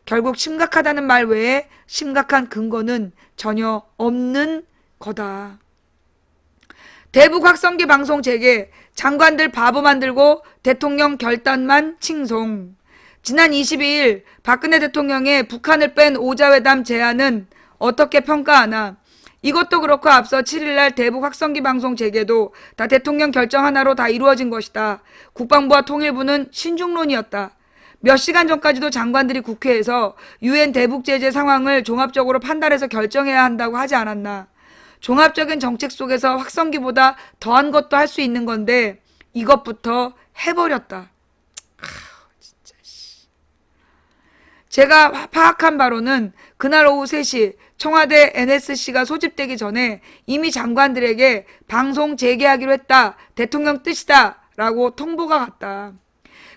결국 심각하다는 말 외에 심각한 근거는 전혀 없는 거다. 대북 확성기 방송 재개, 장관들 바보 만들고 대통령 결단만 칭송. 지난 22일 박근혜 대통령의 북한을 뺀 오자회담 제안은 어떻게 평가하나? 이것도 그렇고 앞서 7일날 대북 확성기 방송 재개도 다 대통령 결정 하나로 다 이루어진 것이다. 국방부와 통일부는 신중론이었다. 몇 시간 전까지도 장관들이 국회에서 유엔 대북 제재 상황을 종합적으로 판단해서 결정해야 한다고 하지 않았나. 종합적인 정책 속에서 확성기보다 더한 것도 할 수 있는 건데 이것부터 해버렸다. 진짜. 제가 파악한 바로는 그날 오후 3시 청와대 NSC가 소집되기 전에 이미 장관들에게 방송 재개하기로 했다. 대통령 뜻이다. 라고 통보가 갔다.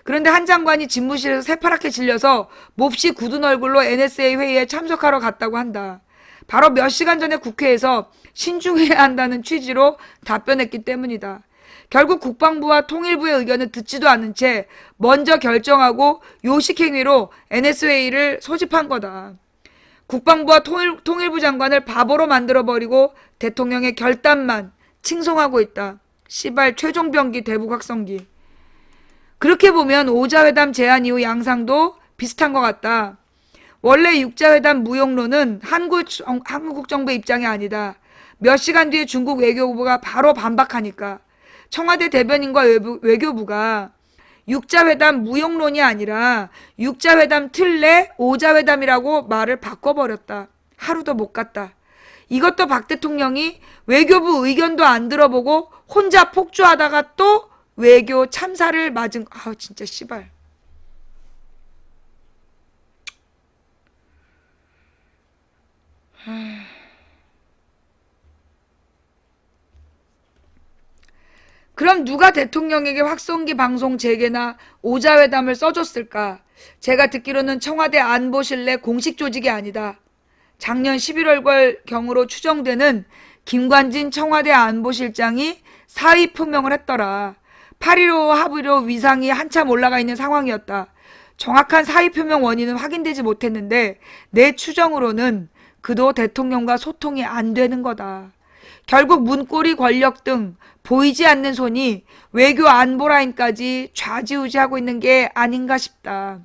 그런데 한 장관이 집무실에서 새파랗게 질려서 몹시 굳은 얼굴로 NSA 회의에 참석하러 갔다고 한다. 바로 몇 시간 전에 국회에서 신중해야 한다는 취지로 답변했기 때문이다. 결국 국방부와 통일부의 의견을 듣지도 않은 채 먼저 결정하고 요식행위로 NS회의를 소집한 거다. 국방부와 통일부 장관을 바보로 만들어버리고 대통령의 결단만 칭송하고 있다. 시발 최종병기 대북 확성기. 그렇게 보면 오자회담 제안 이후 양상도 비슷한 것 같다. 원래 육자회담 무용론은 한국 정부의 입장이 아니다. 몇 시간 뒤에 중국 외교부가 바로 반박하니까 청와대 대변인과 외교부가 육자회담 무용론이 아니라 육자회담 틀내 오자회담이라고 말을 바꿔버렸다. 하루도 못 갔다. 이것도 박 대통령이 외교부 의견도 안 들어보고 혼자 폭주하다가 또 외교 참사를 맞은 진짜 씨발. 그럼 누가 대통령에게 확성기 방송 재개나 오자회담을 써줬을까? 제가 듣기로는 청와대 안보실 내 공식 조직이 아니다. 작년 11월 경으로 추정되는 김관진 청와대 안보실장이 사의 표명을 했더라. 8.15 합의로 위상이 한참 올라가 있는 상황이었다. 정확한 사의 표명 원인은 확인되지 못했는데 내 추정으로는 그도 대통령과 소통이 안 되는 거다. 결국 문고리 권력 등 보이지 않는 손이 외교 안보 라인까지 좌지우지하고 있는 게 아닌가 싶다.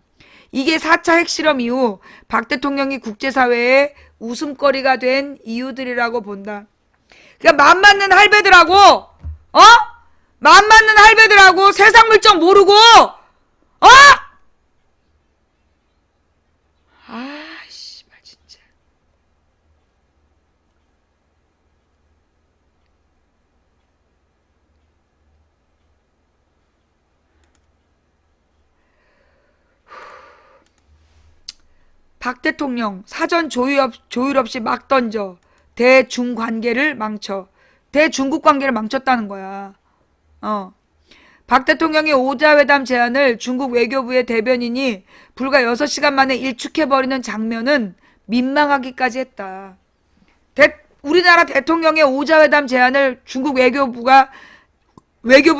이게 4차 핵실험 이후 박 대통령이 국제사회의 웃음거리가 된 이유들이라고 본다. 그러니까 맘 맞는 할배들하고 세상 물정 모르고 씨발 진짜. 박 대통령 사전 조율 없이 막 던져 대중 관계를 망쳐. 대중국 관계를 망쳤다는 거야. 박 대통령의 오자회담 제안을 중국 외교부의 대변인이 불과 6시간 만에 일축해버리는 장면은 민망하기까지 했다. 우리나라 대통령의 오자회담 제안을 중국 외교부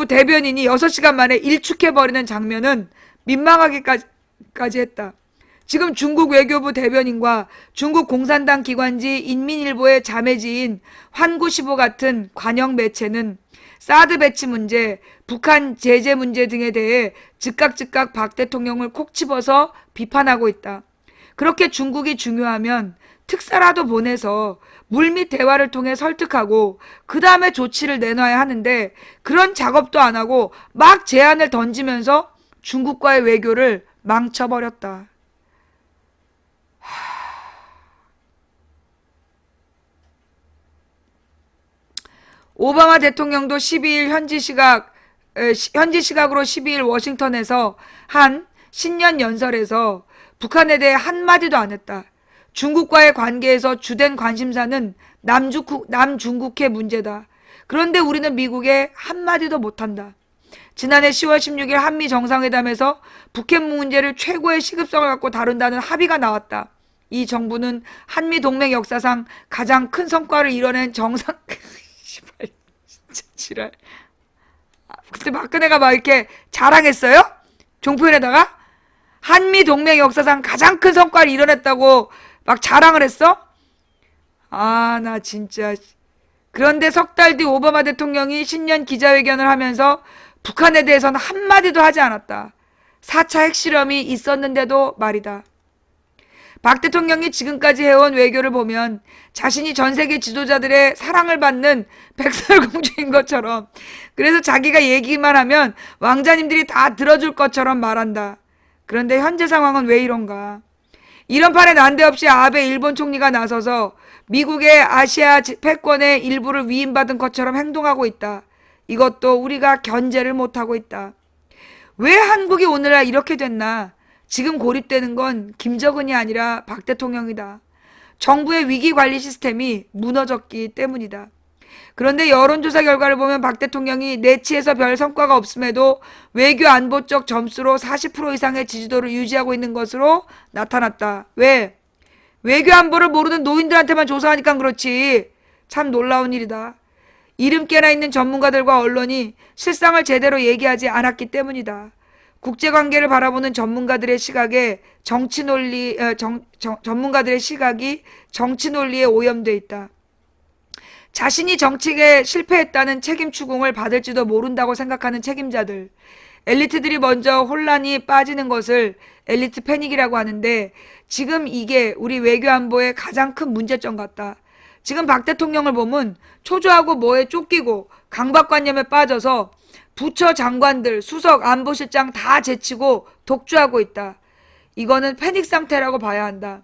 대변인이 6시간 만에 일축해버리는 장면은 민망하기까지 했다. 지금 중국 외교부 대변인과 중국 공산당 기관지 인민일보의 자매지인 환구시보 같은 관영 매체는 사드 배치 문제, 북한 제재 문제 등에 대해 즉각 박 대통령을 콕 집어서 비판하고 있다. 그렇게 중국이 중요하면 특사라도 보내서 물밑 대화를 통해 설득하고 그 다음에 조치를 내놔야 하는데 그런 작업도 안 하고 막 제안을 던지면서 중국과의 외교를 망쳐버렸다. 오바마 대통령도 12일 현지 시각으로 12일 워싱턴에서 한 신년 연설에서 북한에 대해 한마디도 안 했다. 중국과의 관계에서 주된 관심사는 남중국해 문제다. 그런데 우리는 미국에 한마디도 못한다. 지난해 10월 16일 한미 정상회담에서 북핵 문제를 최고의 시급성을 갖고 다룬다는 합의가 나왔다. 이 정부는 한미 동맹 역사상 가장 큰 성과를 이뤄낸 정상 씨발 진짜 지랄. 그때 박근혜가 막 이렇게 자랑했어요? 종편에다가 한미 동맹 역사상 가장 큰 성과를 이뤄냈다고 막 자랑을 했어? 나 진짜. 그런데 석 달 뒤 오바마 대통령이 신년 기자회견을 하면서 북한에 대해서는 한마디도 하지 않았다. 4차 핵실험이 있었는데도 말이다. 박 대통령이 지금까지 해온 외교를 보면 자신이 전 세계 지도자들의 사랑을 받는 백설공주인 것처럼, 그래서 자기가 얘기만 하면 왕자님들이 다 들어줄 것처럼 말한다. 그런데 현재 상황은 왜 이런가? 이런 판에 난데없이 아베 일본 총리가 나서서 미국의 아시아 패권의 일부를 위임받은 것처럼 행동하고 있다. 이것도 우리가 견제를 못하고 있다. 왜 한국이 오늘날 이렇게 됐나? 지금 고립되는 건 김정은이 아니라 박 대통령이다. 정부의 위기관리 시스템이 무너졌기 때문이다. 그런데 여론조사 결과를 보면 박 대통령이 내치에서 별 성과가 없음에도 외교 안보적 점수로 40% 이상의 지지도를 유지하고 있는 것으로 나타났다. 왜? 외교 안보를 모르는 노인들한테만 조사하니까 그렇지. 참 놀라운 일이다. 이름께나 있는 전문가들과 언론이 실상을 제대로 얘기하지 않았기 때문이다. 국제관계를 바라보는 전문가들의 시각이 정치 논리에 오염돼 있다. 자신이 정책에 실패했다는 책임 추궁을 받을지도 모른다고 생각하는 책임자들, 엘리트들이 먼저 혼란이 빠지는 것을 엘리트 패닉이라고 하는데 지금 이게 우리 외교 안보의 가장 큰 문제점 같다. 지금 박 대통령을 보면 초조하고 뭐에 쫓기고 강박관념에 빠져서 부처 장관들, 수석, 안보실장 다 제치고 독주하고 있다. 이거는 패닉 상태라고 봐야 한다.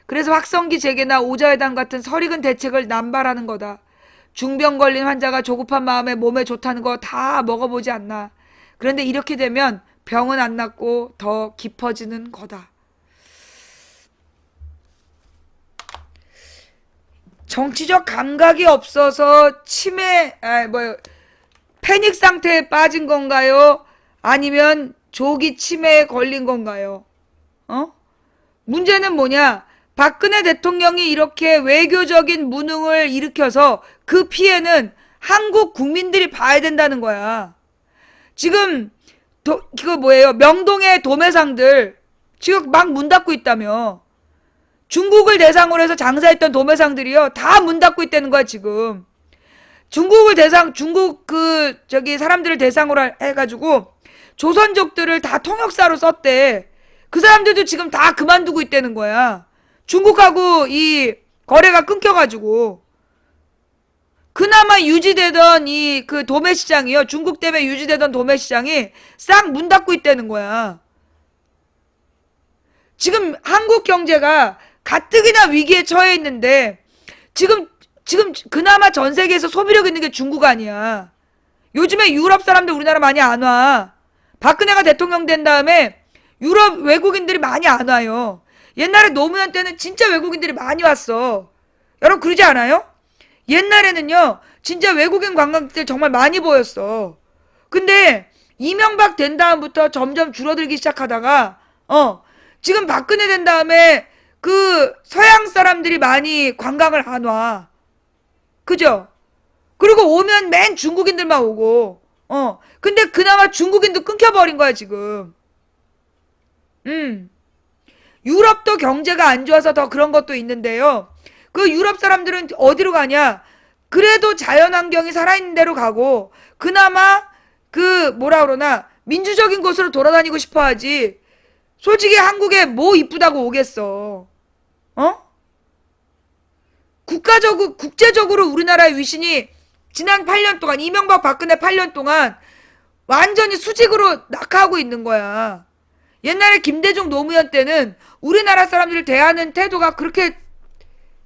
그래서 확성기 재개나 오자회담 같은 설익은 대책을 남발하는 거다. 중병 걸린 환자가 조급한 마음에 몸에 좋다는 거 다 먹어보지 않나. 그런데 이렇게 되면 병은 안 낫고 더 깊어지는 거다. 정치적 감각이 없어서 패닉 상태에 빠진 건가요? 아니면 조기 치매에 걸린 건가요? 문제는 뭐냐? 박근혜 대통령이 이렇게 외교적인 무능을 일으켜서 그 피해는 한국 국민들이 봐야 된다는 거야. 지금 명동의 도매상들 지금 막 문 닫고 있다며. 중국을 대상으로 해서 장사했던 도매상들이요 다 문 닫고 있다는 거야 지금. 중국 사람들을 대상으로 해가지고 조선족들을 다 통역사로 썼대. 그 사람들도 지금 다 그만두고 있다는 거야. 중국하고 이 거래가 끊겨가지고. 그나마 유지되던 그 도매시장이요. 중국 때문에 유지되던 도매시장이 싹 문 닫고 있다는 거야. 지금 한국 경제가 가뜩이나 위기에 처해 있는데 지금 그나마 전 세계에서 소비력 있는 게 중국 아니야. 요즘에 유럽 사람들 우리나라 많이 안 와. 박근혜가 대통령 된 다음에 유럽 외국인들이 많이 안 와요. 옛날에 노무현 때는 진짜 외국인들이 많이 왔어. 여러분 그러지 않아요? 옛날에는요 진짜 외국인 관광객들 정말 많이 보였어. 근데 이명박 된 다음부터 점점 줄어들기 시작하다가 지금 박근혜 된 다음에 그 서양 사람들이 많이 관광을 안 와. 그죠? 그리고 오면 맨 중국인들만 오고 근데 그나마 중국인도 끊겨버린 거야 지금. 유럽도 경제가 안 좋아서 더 그런 것도 있는데요. 그 유럽 사람들은 어디로 가냐? 그래도 자연환경이 살아있는 데로 가고 그나마 뭐라 그러나 민주적인 곳으로 돌아다니고 싶어 하지. 솔직히 한국에 뭐 이쁘다고 오겠어. 국제적으로 우리나라의 위신이 지난 8년 동안 이명박 박근혜 8년 동안 완전히 수직으로 낙하하고 있는 거야. 옛날에 김대중 노무현 때는 우리나라 사람들을 대하는 태도가 그렇게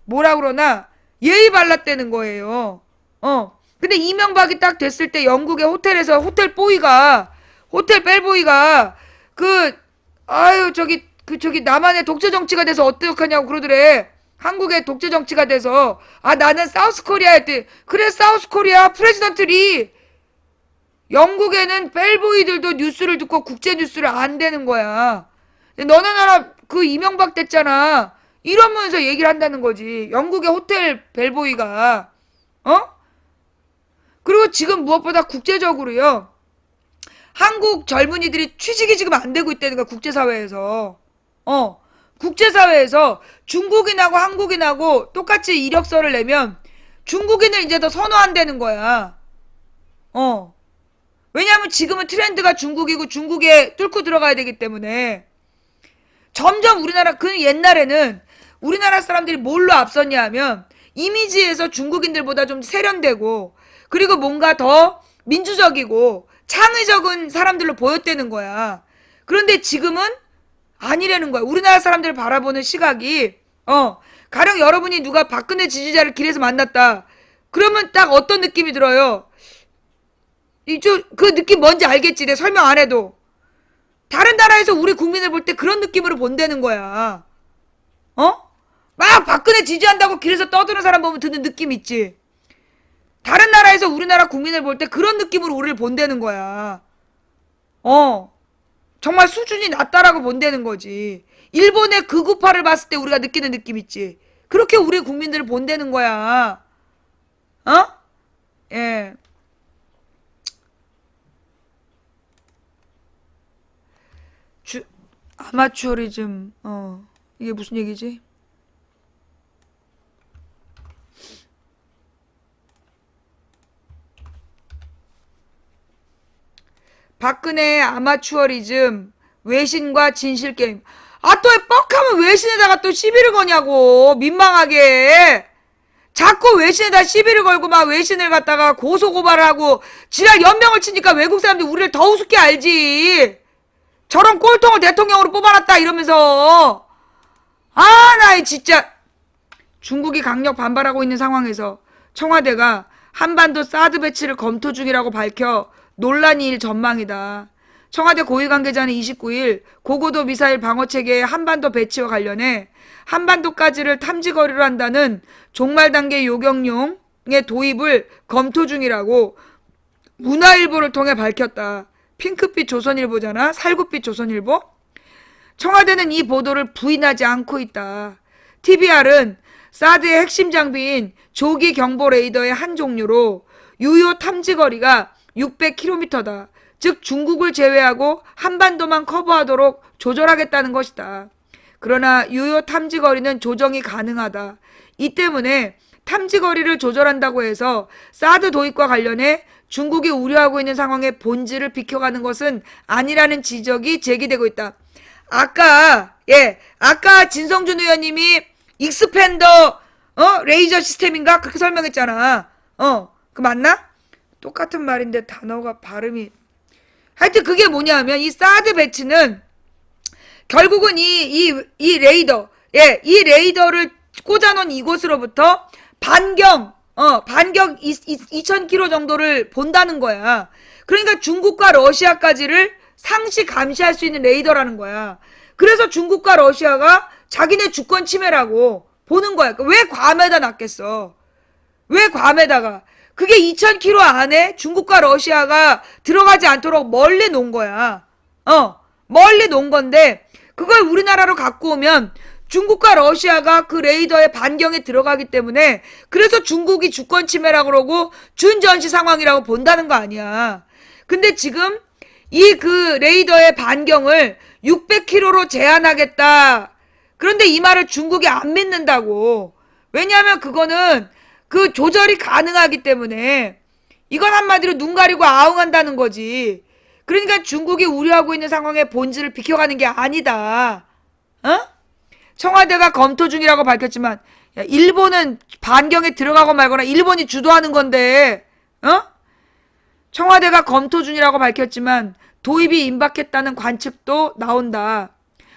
뭐라 그러나 예의 발랐다는 거예요. 근데 이명박이 딱 됐을 때 영국의 호텔에서 호텔 벨보이가 저기 남한의 독재 정치가 돼서 어떡하냐고 그러더래. 한국의 독재 정치가 돼서 나는 사우스 코리아 했대. 그래 사우스 코리아 프레지던트 리. 영국에는 벨보이들도 뉴스를 듣고 국제 뉴스를 안 되는 거야. 너네 나라 이명박 됐잖아. 이러면서 얘기를 한다는 거지. 영국의 호텔 벨보이가. 그리고 지금 무엇보다 국제적으로요. 한국 젊은이들이 취직이 지금 안 되고 있다는 거야. 국제사회에서. 국제사회에서 중국인하고 한국인하고 똑같이 이력서를 내면 중국인을 이제 더 선호한다는 거야. 왜냐하면 지금은 트렌드가 중국이고 중국에 뚫고 들어가야 되기 때문에 점점 옛날에는 우리나라 사람들이 뭘로 앞섰냐 하면 이미지에서 중국인들보다 좀 세련되고 그리고 뭔가 더 민주적이고 창의적인 사람들로 보였다는 거야. 그런데 지금은 아니라는 거야. 우리나라 사람들을 바라보는 시각이 가령 여러분이 누가 박근혜 지지자를 길에서 만났다. 그러면 딱 어떤 느낌이 들어요? 그 느낌 뭔지 알겠지? 내가 설명 안 해도. 다른 나라에서 우리 국민을 볼 때 그런 느낌으로 본다는 거야. 막 박근혜 지지한다고 길에서 떠드는 사람 보면 드는 느낌 있지? 다른 나라에서 우리나라 국민을 볼 때 그런 느낌으로 우리를 본다는 거야. 정말 수준이 낮다라고 본다는 거지. 일본의 극우파를 봤을 때 우리가 느끼는 느낌 있지? 그렇게 우리 국민들을 본다는 거야. 예. 아마추어리즘, 이게 무슨 얘기지? 박근혜의 아마추어리즘, 외신과 진실게임. 또 뻑하면 외신에다가 또 시비를 거냐고, 민망하게. 자꾸 외신에다 시비를 걸고 막 외신을 갖다가 고소고발을 하고, 지랄 연명을 치니까 외국 사람들이 우리를 더 우습게 알지. 저런 꼴통을 대통령으로 뽑아놨다, 이러면서. 나 진짜. 중국이 강력 반발하고 있는 상황에서 청와대가 한반도 사드 배치를 검토 중이라고 밝혀 논란이 일 전망이다. 청와대 고위 관계자는 29일 고고도 미사일 방어체계의 한반도 배치와 관련해 한반도까지를 탐지거리로 한다는 종말 단계 요격용의 도입을 검토 중이라고 문화일보를 통해 밝혔다. 핑크빛 조선일보잖아. 살구빛 조선일보. 청와대는 이 보도를 부인하지 않고 있다. TBR은 사드의 핵심 장비인 조기 경보 레이더의 한 종류로 유효 탐지거리가 600km다. 즉 중국을 제외하고 한반도만 커버하도록 조절하겠다는 것이다. 그러나 유효 탐지거리는 조정이 가능하다. 이 때문에 탐지거리를 조절한다고 해서 사드 도입과 관련해 중국이 우려하고 있는 상황의 본질을 비켜가는 것은 아니라는 지적이 제기되고 있다. 아까 진성준 의원님이 익스펜더 레이저 시스템인가 그렇게 설명했잖아. 그 맞나? 똑같은 말인데 단어가 발음이 하여튼 그게 뭐냐면 이 사드 배치는 결국은 이 레이더 이 레이더를 꽂아놓은 이곳으로부터 반경 2000km 정도를 본다는 거야. 그러니까 중국과 러시아까지를 상시 감시할 수 있는 레이더라는 거야. 그래서 중국과 러시아가 자기네 주권 침해라고 보는 거야. 왜 괌에다 놨겠어? 왜 괌에다가? 그게 2000km 안에 중국과 러시아가 들어가지 않도록 멀리 놓은 거야. 멀리 놓은 건데 그걸 우리나라로 갖고 오면 중국과 러시아가 그 레이더의 반경에 들어가기 때문에 그래서 중국이 주권 침해라고 그러고 준전시 상황이라고 본다는 거 아니야. 근데 지금 이 그 레이더의 반경을 600km로 제한하겠다. 그런데 이 말을 중국이 안 믿는다고. 왜냐하면 그거는 그 조절이 가능하기 때문에 이건 한마디로 눈 가리고 아웅한다는 거지. 그러니까 중국이 우려하고 있는 상황의 본질을 비켜가는 게 아니다. 청와대가 검토 중이라고 밝혔지만 야, 일본은 반경에 들어가고 말거나 일본이 주도하는 건데 청와대가 검토 중이라고 밝혔지만 도입이 임박했다는 관측도 나온다.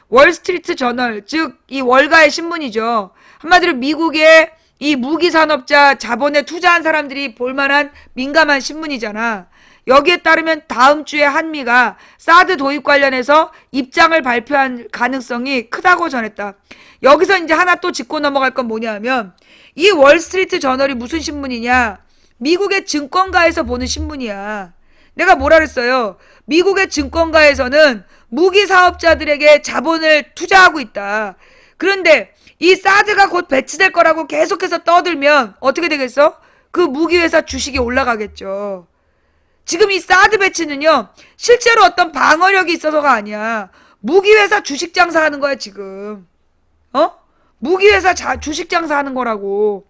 월스트리트 저널, 즉 이 월가의 신문이죠. 한마디로 미국의 이 무기산업자 자본에 투자한 사람들이 볼만한 민감한 신문이잖아. 여기에 따르면 다음 주에 한미가 사드 도입 관련해서 입장을 발표할 가능성이 크다고 전했다. 여기서 이제 하나 또 짚고 넘어갈 건 뭐냐면 이 월스트리트 저널이 무슨 신문이냐? 미국의 증권가에서 보는 신문이야. 내가 뭐라 그랬어요? 미국의 증권가에서는 무기 사업자들에게 자본을 투자하고 있다. 그런데 이 사드가 곧 배치될 거라고 계속해서 떠들면 어떻게 되겠어? 그 무기회사 주식이 올라가겠죠. 지금 이 사드 배치는요, 실제로 어떤 방어력이 있어서가 아니야. 무기회사 주식 장사하는 거야, 지금. 무기회사 주식 장사하는 거라고.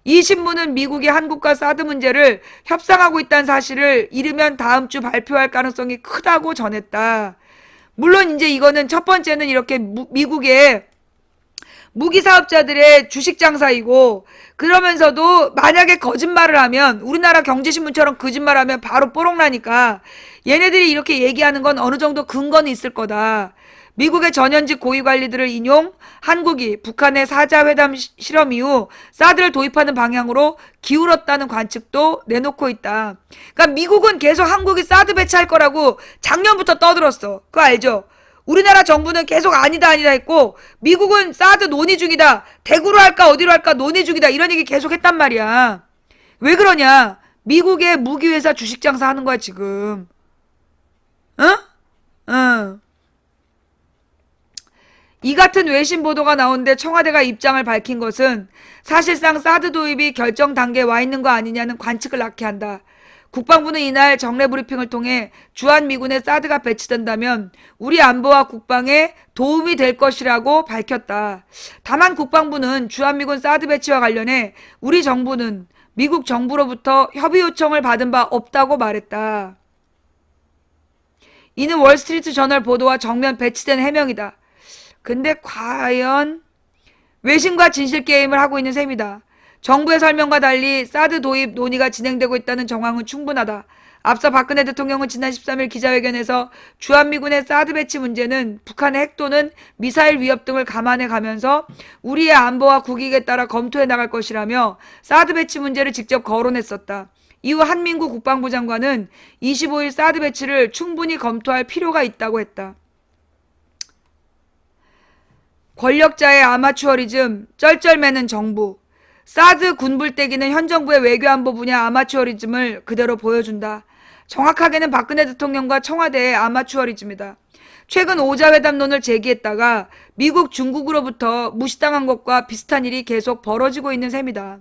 이 신문은 미국이 한국과 사드 문제를 협상하고 있다는 사실을 이르면 다음 주 발표할 가능성이 크다고 전했다. 물론 이제 이거는 첫 번째는 이렇게 미국의 무기 사업자들의 주식 장사이고 그러면서도 만약에 거짓말을 하면 우리나라 경제신문처럼 거짓말하면 바로 뽀록 나니까 얘네들이 이렇게 얘기하는 건 어느 정도 근거는 있을 거다. 미국의 전현직 고위관리들을 인용 한국이 북한의 사자회담 실험 이후 사드를 도입하는 방향으로 기울었다는 관측도 내놓고 있다. 그러니까 미국은 계속 한국이 사드 배치할 거라고 작년부터 떠들었어. 그거 알죠? 우리나라 정부는 계속 아니다 했고 미국은 사드 논의 중이다. 대구로 할까 어디로 할까 논의 중이다. 이런 얘기 계속 했단 말이야. 왜 그러냐? 미국의 무기회사 주식 장사하는 거야 지금. 이 같은 외신 보도가 나오는데 청와대가 입장을 밝힌 것은 사실상 사드 도입이 결정 단계에 와 있는 거 아니냐는 관측을 낳게 한다. 국방부는 이날 정례 브리핑을 통해 주한미군에 사드가 배치된다면 우리 안보와 국방에 도움이 될 것이라고 밝혔다. 다만 국방부는 주한미군 사드 배치와 관련해 우리 정부는 미국 정부로부터 협의 요청을 받은 바 없다고 말했다. 이는 월스트리트 저널 보도와 정면 배치된 해명이다. 근데 과연 외신과 진실 게임을 하고 있는 셈이다. 정부의 설명과 달리 사드 도입 논의가 진행되고 있다는 정황은 충분하다. 앞서 박근혜 대통령은 지난 13일 기자회견에서 주한미군의 사드 배치 문제는 북한의 핵 또는 미사일 위협 등을 감안해 가면서 우리의 안보와 국익에 따라 검토해 나갈 것이라며 사드 배치 문제를 직접 거론했었다. 이후 한민구 국방부 장관은 25일 사드 배치를 충분히 검토할 필요가 있다고 했다. 권력자의 아마추어리즘, 쩔쩔매는 정부. 사드 군불대기는 현 정부의 외교안보 분야 아마추어리즘을 그대로 보여준다. 정확하게는 박근혜 대통령과 청와대의 아마추어리즘이다. 최근 오자회담론을 제기했다가 미국, 중국으로부터 무시당한 것과 비슷한 일이 계속 벌어지고 있는 셈이다.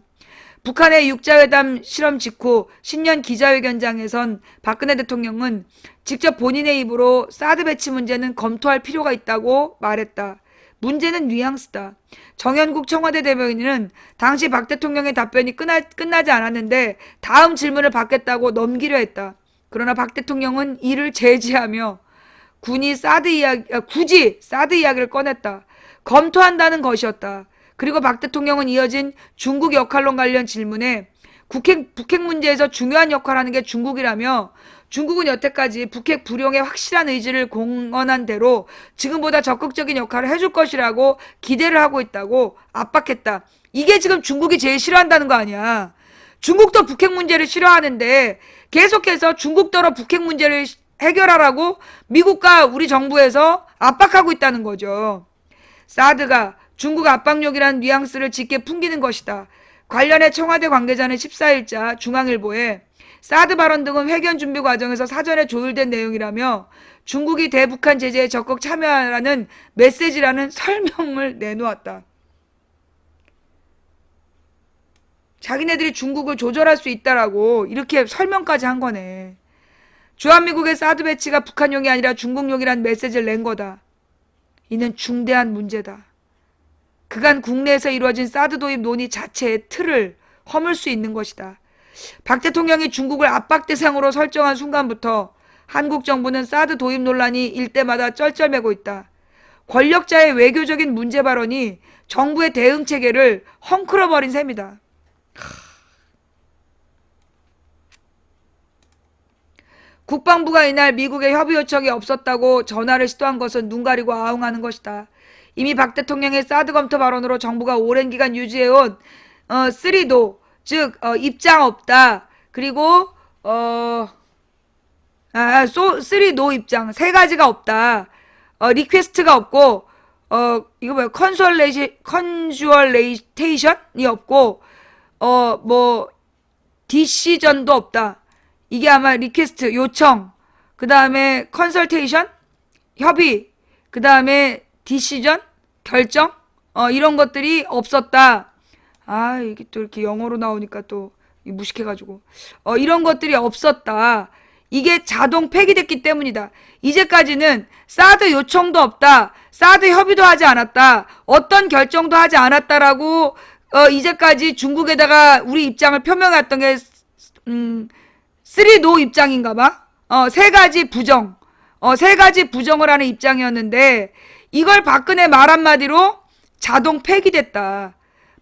북한의 육자회담 실험 직후 신년 기자회견장에선 박근혜 대통령은 직접 본인의 입으로 사드 배치 문제는 검토할 필요가 있다고 말했다. 문제는 뉘앙스다. 정연국 청와대 대변인은 당시 박 대통령의 답변이 끝나지 않았는데 다음 질문을 받겠다고 넘기려 했다. 그러나 박 대통령은 이를 제지하며 굳이 사드 이야기를 꺼냈다. 검토한다는 것이었다. 그리고 박 대통령은 이어진 중국 역할론 관련 질문에 북핵 문제에서 중요한 역할을 하는 게 중국이라며 중국은 여태까지 북핵 불용에 확실한 의지를 공언한 대로 지금보다 적극적인 역할을 해줄 것이라고 기대를 하고 있다고 압박했다. 이게 지금 중국이 제일 싫어한다는 거 아니야. 중국도 북핵 문제를 싫어하는데 계속해서 중국더러 북핵 문제를 해결하라고 미국과 우리 정부에서 압박하고 있다는 거죠. 사드가 중국 압박력이라는 뉘앙스를 짙게 풍기는 것이다. 관련해 청와대 관계자는 14일자 중앙일보에 사드 발언 등은 회견 준비 과정에서 사전에 조율된 내용이라며 중국이 대북한 제재에 적극 참여하라는 메시지라는 설명을 내놓았다. 자기네들이 중국을 조절할 수 있다라고 이렇게 설명까지 한 거네. 주한미국의 사드 배치가 북한용이 아니라 중국용이란 메시지를 낸 거다. 이는 중대한 문제다. 그간 국내에서 이루어진 사드 도입 논의 자체의 틀을 허물 수 있는 것이다. 박 대통령이 중국을 압박 대상으로 설정한 순간부터 한국 정부는 사드 도입 논란이 일때마다 쩔쩔매고 있다. 권력자의 외교적인 문제 발언이 정부의 대응 체계를 헝클어버린 셈이다. 국방부가 이날 미국의 협의 요청이 없었다고 전화를 시도한 것은 눈 가리고 아웅하는 것이다. 이미 박 대통령의 사드 검토 발언으로 정부가 오랜 기간 유지해온 3도 즉 입장 없다. 그리고 3노 입장 세 가지가 없다. 리퀘스트가 없고 이거 뭐야 컨슈얼레이테이션이 없고 뭐 디시전도 없다. 이게 아마 리퀘스트 요청 그 다음에 컨설테이션 협의 그 다음에 디시전 결정 이런 것들이 없었다. 아 이게 또 이렇게 영어로 나오니까 또 무식해가지고 이런 것들이 없었다. 이게 자동 폐기됐기 때문이다. 이제까지는 사드 요청도 없다. 사드 협의도 하지 않았다. 어떤 결정도 하지 않았다라고 이제까지 중국에다가 우리 입장을 표명했던 게 3노 입장인가봐. 세 가지 부정을 하는 입장이었는데 이걸 박근혜 말 한마디로 자동 폐기됐다.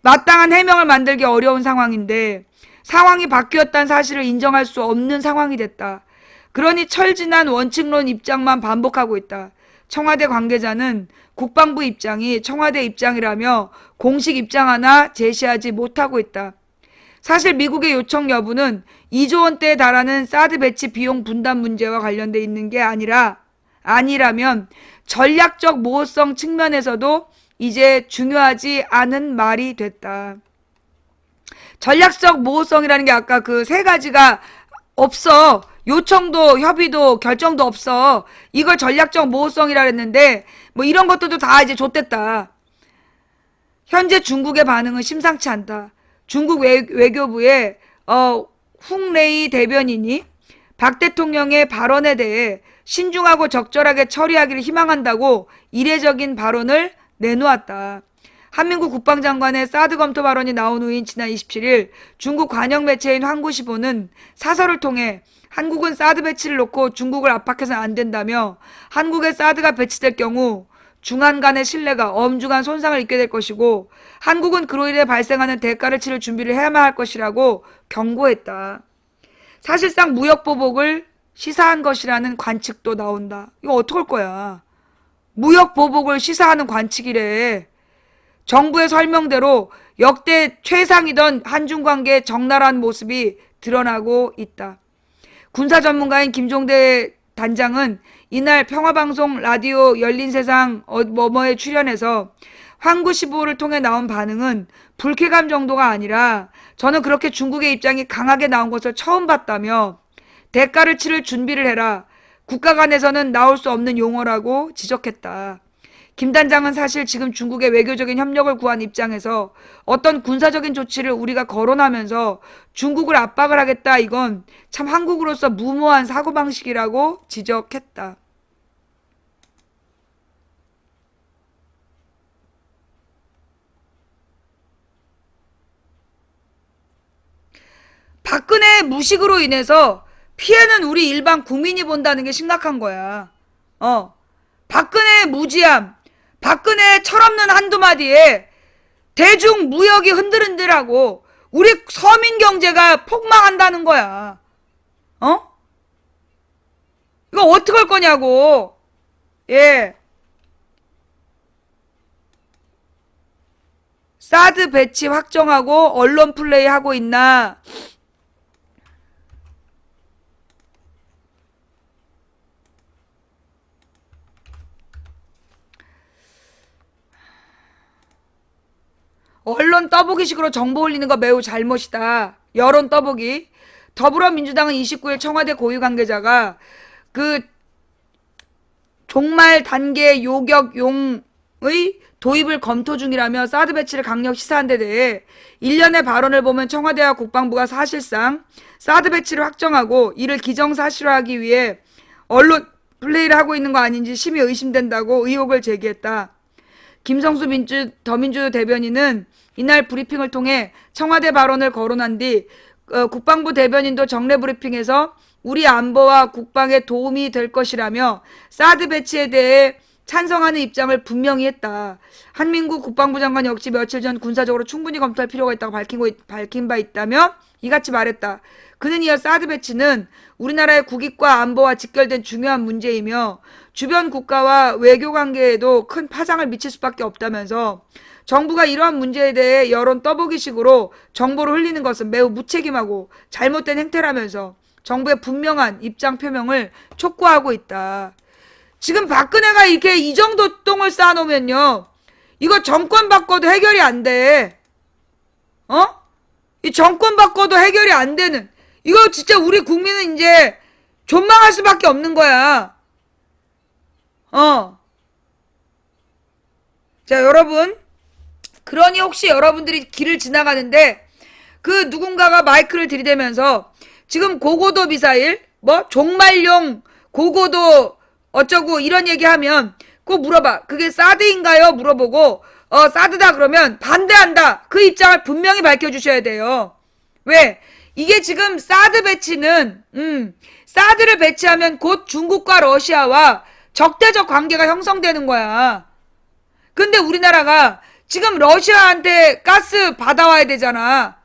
마땅한 해명을 만들기 어려운 상황인데 상황이 바뀌었다는 사실을 인정할 수 없는 상황이 됐다. 그러니 철진한 원칙론 입장만 반복하고 있다. 청와대 관계자는 국방부 입장이 청와대 입장이라며 공식 입장 하나 제시하지 못하고 있다. 사실 미국의 요청 여부는 2조 원대에 달하는 사드 배치 비용 분담 문제와 관련돼 있는 게 아니라면 전략적 모호성 측면에서도 이제 중요하지 않은 말이 됐다. 전략적 모호성이라는 게 아까 그 세 가지가 없어. 요청도 협의도 결정도 없어. 이걸 전략적 모호성이라 했는데 뭐 이런 것들도 다 이제 좆됐다. 현재 중국의 반응은 심상치 않다. 중국 외교부의 홍레이 대변인이 박 대통령의 발언에 대해 신중하고 적절하게 처리하기를 희망한다고 이례적인 발언을 내놓았다. 한민구 국방장관의 사드 검토 발언이 나온 후인 지난 27일 중국 관영 매체인 환구시보는 사설을 통해 한국은 사드 배치를 놓고 중국을 압박해서는 안 된다며 한국에 사드가 배치될 경우 중한 간의 신뢰가 엄중한 손상을 입게 될 것이고 한국은 그로 인해 발생하는 대가를 치를 준비를 해야만 할 것이라고 경고했다. 사실상 무역보복을 시사한 것이라는 관측도 나온다. 이거 어떡할 거야. 무역보복을 시사하는 관측이래. 정부의 설명대로 역대 최상이던 한중관계의 적나라한 모습이 드러나고 있다. 군사 전문가인 김종대 단장은 이날 평화방송 라디오 열린세상 뭐뭐에 출연해서 환구시보를 통해 나온 반응은 불쾌감 정도가 아니라 저는 그렇게 중국의 입장이 강하게 나온 것을 처음 봤다며 대가를 치를 준비를 해라. 국가 간에서는 나올 수 없는 용어라고 지적했다. 김 단장은 사실 지금 중국의 외교적인 협력을 구한 입장에서 어떤 군사적인 조치를 우리가 거론하면서 중국을 압박을 하겠다 이건 참 한국으로서 무모한 사고방식이라고 지적했다. 박근혜 무식으로 인해서 피해는 우리 일반 국민이 본다는 게 심각한 거야. 박근혜 무지함, 박근혜 철없는 한두 마디에 대중 무역이 흔들흔들하고 우리 서민 경제가 폭망한다는 거야. 이거 어떻게 할 거냐고. 예. 사드 배치 확정하고 언론 플레이 하고 있나? 언론 떠보기식으로 정보 올리는 거 매우 잘못이다. 여론 떠보기. 더불어민주당은 29일 청와대 고위 관계자가 그 종말 단계 요격용의 도입을 검토 중이라며 사드 배치를 강력 시사한 데 대해 일련의 발언을 보면 청와대와 국방부가 사실상 사드 배치를 확정하고 이를 기정사실화하기 위해 언론 플레이를 하고 있는 거 아닌지 심히 의심된다고 의혹을 제기했다. 김성수 더민주 대변인은 이날 브리핑을 통해 청와대 발언을 거론한 뒤 국방부 대변인도 정례 브리핑에서 우리 안보와 국방에 도움이 될 것이라며 사드 배치에 대해 찬성하는 입장을 분명히 했다. 한민구 국방부 장관 역시 며칠 전 군사적으로 충분히 검토할 필요가 있다고 밝힌 바 있다며 이같이 말했다. 그는 이어 사드 배치는 우리나라의 국익과 안보와 직결된 중요한 문제이며 주변 국가와 외교 관계에도 큰 파장을 미칠 수밖에 없다면서 정부가 이러한 문제에 대해 여론 떠보기식으로 정보를 흘리는 것은 매우 무책임하고 잘못된 행태라면서 정부의 분명한 입장 표명을 촉구하고 있다. 지금 박근혜가 이렇게 이 정도 똥을 쌓아놓으면요. 이거 정권 바꿔도 해결이 안 돼. 이 정권 바꿔도 해결이 안 되는. 이거 진짜 우리 국민은 이제 존망할 수밖에 없는 거야. 자, 여러분. 그러니 혹시 여러분들이 길을 지나가는데 그 누군가가 마이크를 들이대면서 지금 고고도 미사일, 종말용 고고도 어쩌고 이런 얘기하면 꼭 물어봐. 그게 사드인가요? 물어보고 사드다 그러면 반대한다. 그 입장을 분명히 밝혀주셔야 돼요. 왜? 이게 지금 사드 배치는 사드를 배치하면 곧 중국과 러시아와 적대적 관계가 형성되는 거야. 근데 우리나라가 지금 러시아한테 가스 받아와야 되잖아.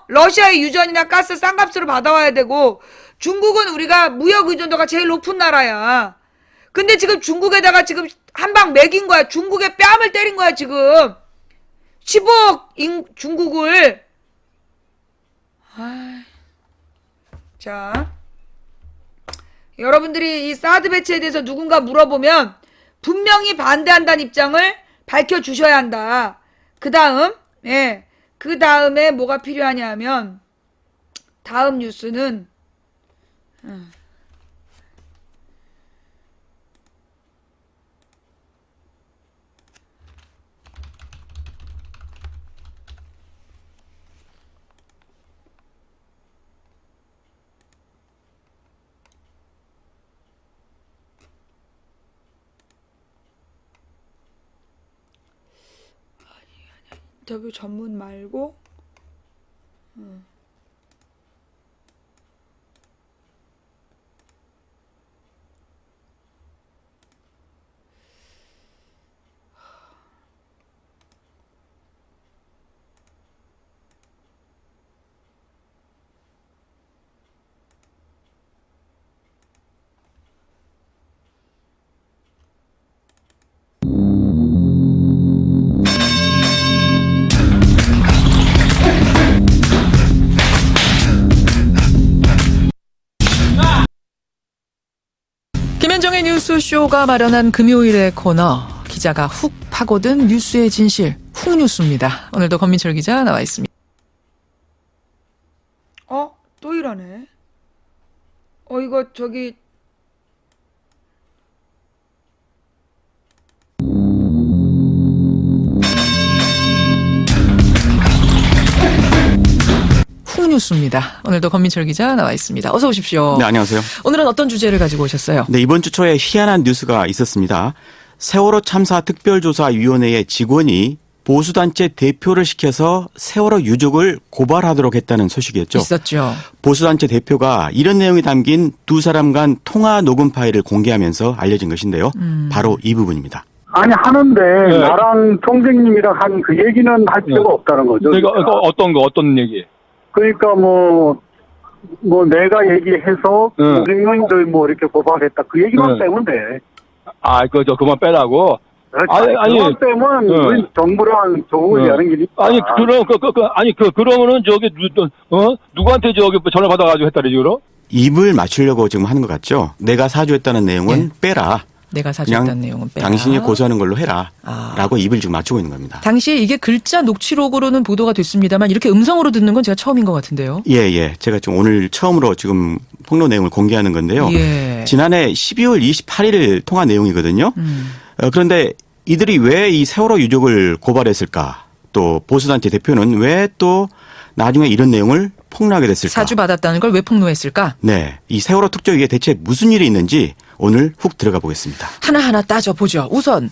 러시아의 유전이나 가스 싼값으로 받아와야 되고 중국은 우리가 무역 의존도가 제일 높은 나라야. 근데 지금 중국에다가 지금 한 방 매긴 거야. 중국에 뺨을 때린 거야 지금. 15억 중국을. 자, 여러분들이 이 사드 배치에 대해서 누군가 물어보면 분명히 반대한다는 입장을 밝혀주셔야 한다. 그 다음에 뭐가 필요하냐 하면 다음 뉴스는 인터뷰 전문 말고 김현정의 뉴스쇼가 마련한 금요일의 코너, 기자가 훅 파고든 뉴스의 진실, 훅뉴스입니다. 오늘도 권민철 기자 나와 있습니다. 또 이러네. 이거 저기 훅뉴스입니다. 오늘도 권민철 기자 나와 있습니다. 어서 오십시오. 네, 안녕하세요. 오늘은 어떤 주제를 가지고 오셨어요? 네, 이번 주 초에 희한한 뉴스가 있었습니다. 세월호 참사 특별조사위원회의 직원이 보수단체 대표를 시켜서 세월호 유족을 고발하도록 했다는 소식이었죠. 있었죠. 보수단체 대표가 이런 내용이 담긴 두 사람 간 통화 녹음 파일을 공개하면서 알려진 것인데요. 바로 이 부분입니다. 아니 하는데 네. 나랑 총장님이랑 한 그 얘기는 할 필요가 없다는 거죠. 그러니까 어떤 얘기? 그러니까 뭐 내가 얘기해서 응. 총장님들 뭐 이렇게 고발했다 그 얘기만 응. 빼면 돼. 그만 빼라고. 아니, 그만 빼면 응. 우리 정부랑 좋은 응. 하는 길이니까. 아니 그러면은 누구한테 전화 받아가지고 했다지 그럼? 입을 맞추려고 지금 하는 것 같죠. 내가 사주했다는 내용은 빼라. 내가 사줬다는 내용은 빼라. 당신이 고소하는 걸로 해라. 아. 라고 입을 지금 맞추고 있는 겁니다. 당시에 이게 글자 녹취록으로는 보도가 됐습니다만 이렇게 음성으로 듣는 건 제가 처음인 것 같은데요. 예. 제가 지금 오늘 처음으로 지금 폭로 내용을 공개하는 건데요. 예. 지난해 12월 28일 통화 내용이거든요. 그런데 이들이 왜 이 세월호 유족을 고발했을까? 또 보수단체 대표는 왜 또 나중에 이런 내용을 폭로하게 됐을까? 사주받았다는 걸 왜 폭로했을까? 네. 이 세월호 특조위에 대체 무슨 일이 있는지 오늘 훅 들어가 보겠습니다. 하나하나 따져보죠. 우선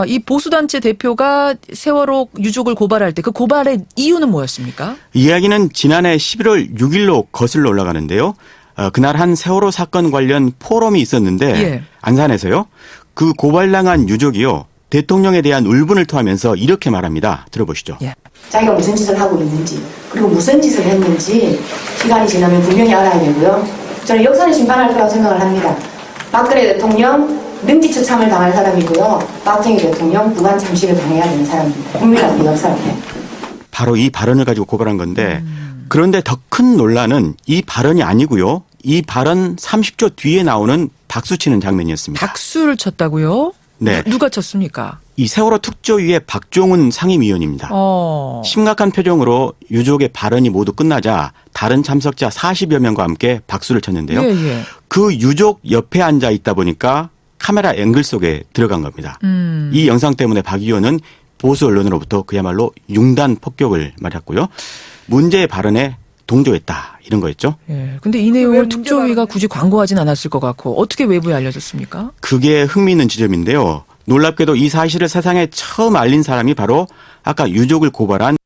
이 보수단체 대표가 세월호 유족을 고발할 때 그 고발의 이유는 뭐였습니까? 이야기는 지난해 11월 6일로 거슬러 올라가는데요. 그날 한 세월호 사건 관련 포럼이 있었는데 예. 안산에서요. 그 고발당한 유족이요. 대통령에 대한 울분을 토하면서 이렇게 말합니다. 들어보시죠. 예. 자기가 무슨 짓을 하고 있는지 그리고 무슨 짓을 했는지 시간이 지나면 분명히 알아야 되고요. 저는 역사는 심판할 거라고 생각을 합니다. 박근혜 대통령 능지처참을 당할 사람이고요. 박정희 대통령 무관 참식을 당해야 되는 사람입니다. 국민하고 역사를. 바로 이 발언을 가지고 고발한 건데 그런데 더 큰 논란은 이 발언이 아니고요. 이 발언 30초 뒤에 나오는 박수치는 장면이었습니다. 박수를 쳤다고요? 네. 누가 쳤습니까? 이 세월호 특조위의 박종훈 상임위원입니다. 심각한 표정으로 유족의 발언이 모두 끝나자 다른 참석자 40여 명과 함께 박수를 쳤는데요. 예. 그 유족 옆에 앉아 있다 보니까 카메라 앵글 속에 들어간 겁니다. 이 영상 때문에 박 의원은 보수 언론으로부터 그야말로 융단 폭격을 맞았고요. 문제의 발언에 동조했다 이런 거였죠. 예. 근데 이 내용을 왜 문제 특조위가 발언이야? 굳이 광고하진 않았을 것 같고 어떻게 외부에 알려졌습니까? 그게 흥미있는 지점인데요. 놀랍게도 이 사실을 세상에 처음 알린 사람이 바로 아까 유족을 고발한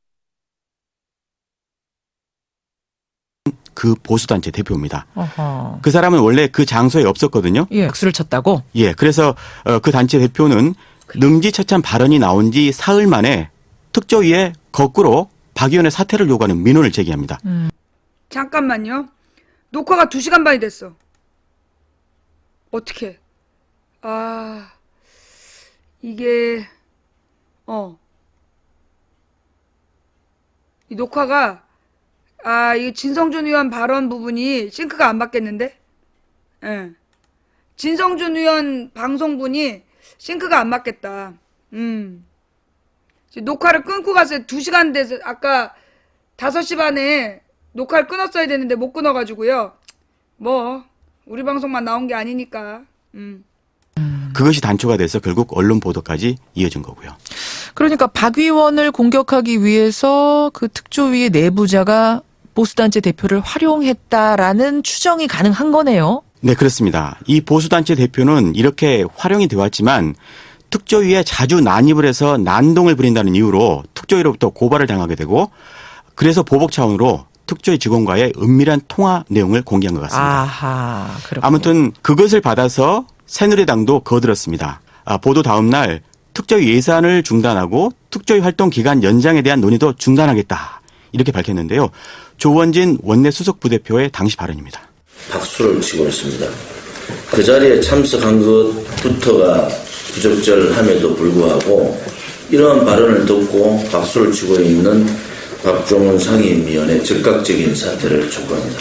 그 보수단체 대표입니다. 어허. 그 사람은 원래 그 장소에 없었거든요. 예. 박수를 쳤다고? 예, 그래서 그 단체 대표는 능지처참 발언이 나온 지 사흘 만에 특조위에 거꾸로 박 의원의 사퇴를 요구하는 민원을 제기합니다. 잠깐만요. 녹화가 2시간 반이 됐어. 어떻게? 이게 이 녹화가 이게 진성준 의원 발언 부분이 싱크가 안 맞겠는데? 예. 진성준 의원 방송분이 싱크가 안 맞겠다. 지금 녹화를 끊고 가서 2시간 돼서 아까 5시 반에 녹화를 끊었어야 되는데 못 끊어가지고요. 뭐 우리 방송만 나온 게 아니니까. 그것이 단초가 돼서 결국 언론 보도까지 이어진 거고요. 그러니까 박 의원을 공격하기 위해서 그 특조위의 내부자가 보수단체 대표를 활용했다라는 추정이 가능한 거네요. 네, 그렇습니다. 이 보수단체 대표는 이렇게 활용이 되었지만 특조위에 자주 난입을 해서 난동을 부린다는 이유로 특조위로부터 고발을 당하게 되고 그래서 보복 차원으로 특조위 직원과의 은밀한 통화 내용을 공개한 것 같습니다. 아하, 그렇군요. 아무튼 그것을 받아서 새누리당도 거들었습니다. 보도 다음 날 특조위 예산을 중단하고 특조위 활동 기간 연장에 대한 논의도 중단하겠다. 이렇게 밝혔는데요. 조원진 원내 수석 부대표의 당시 발언입니다. 박수를 치고 있습니다. 그 자리에 참석한 것부터가 부적절함에도 불구하고 이러한 발언을 듣고 박수를 치고 있는 박종훈 상임위원의 즉각적인 사퇴를 촉구합니다.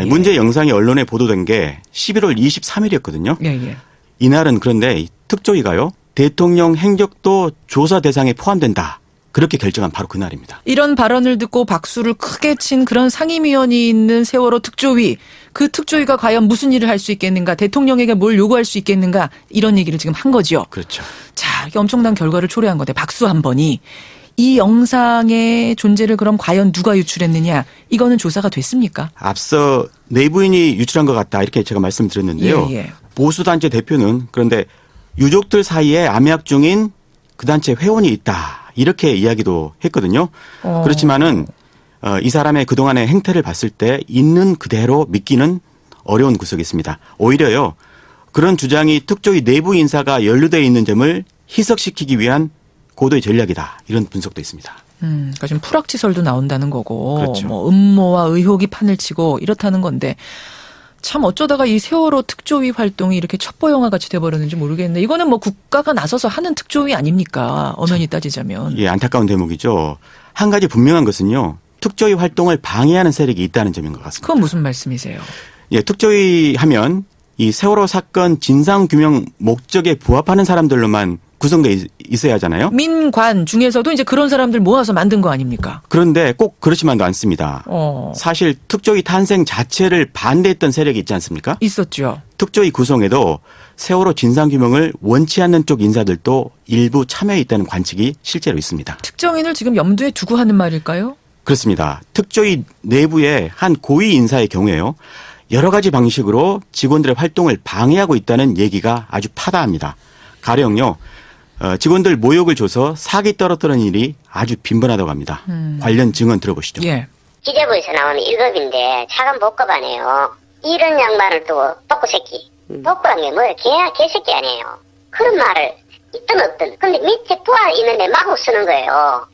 문제 영상이 언론에 보도된 게 11월 23일이었거든요. 예. 이날은 그런데 이 특조위가요. 대통령 행적도 조사 대상에 포함된다. 그렇게 결정한 바로 그날입니다. 이런 발언을 듣고 박수를 크게 친 그런 상임위원이 있는 세월호 특조위. 그 특조위가 과연 무슨 일을 할 수 있겠는가, 대통령에게 뭘 요구할 수 있겠는가, 이런 얘기를 지금 한 거죠. 그렇죠. 자, 이게 엄청난 결과를 초래한 건데 박수 한 번이. 이 영상의 존재를 그럼 과연 누가 유출했느냐, 이거는 조사가 됐습니까? 앞서 내부인이 유출한 것 같다 이렇게 제가 말씀드렸는데요. 예. 보수단체 대표는 그런데 유족들 사이에 암약 중인 그 단체 회원이 있다 이렇게 이야기도 했거든요. 그렇지만은 이 사람의 그동안의 행태를 봤을 때 있는 그대로 믿기는 어려운 구석이 있습니다. 오히려요. 그런 주장이 특조위 내부 인사가 연루되어 있는 점을 희석시키기 위한 고도의 전략이다. 이런 분석도 있습니다. 그러니까 지금 풀악지설도 나온다는 거고, 그렇죠. 뭐 음모와 의혹이 판을 치고 이렇다는 건데, 참 어쩌다가 이 세월호 특조위 활동이 이렇게 첩보 영화 같이 돼버렸는지 모르겠는데, 이거는 뭐 국가가 나서서 하는 특조위 아닙니까? 엄연히 따지자면. 예, 안타까운 대목이죠. 한 가지 분명한 것은요. 특조위 활동을 방해하는 세력이 있다는 점인 것 같습니다. 그건 무슨 말씀이세요? 예, 특조위 하면 이 세월호 사건 진상규명 목적에 부합하는 사람들로만 구성돼 있어야 하잖아요. 민관 중에서도 이제 그런 사람들 모아서 만든 거 아닙니까? 그런데 꼭 그렇지만도 않습니다. 사실 특조위 탄생 자체를 반대했던 세력이 있지 않습니까? 있었죠. 특조위 구성에도 세월호 진상규명을 원치 않는 쪽 인사들도 일부 참여해 있다는 관측이 실제로 있습니다. 특정인을 지금 염두에 두고 하는 말일까요? 그렇습니다. 특조위 내부의 한 고위 인사의 경우에요. 여러 가지 방식으로 직원들의 활동을 방해하고 있다는 얘기가 아주 파다합니다. 가령요. 직원들 모욕을 줘서 사기 떨어뜨리는 일이 아주 빈번하다고 합니다. 관련 증언 들어보시죠. 예. 기재부에서 나오는 1급인데 차관 복급하네요. 이런 양반을 두고 똥꼬 새끼. 똥꼬란 게 뭐예요? 개새끼 아니에요. 그런 말을 있든 없든. 근데 밑에 부하 있는데 마구 쓰는 거예요.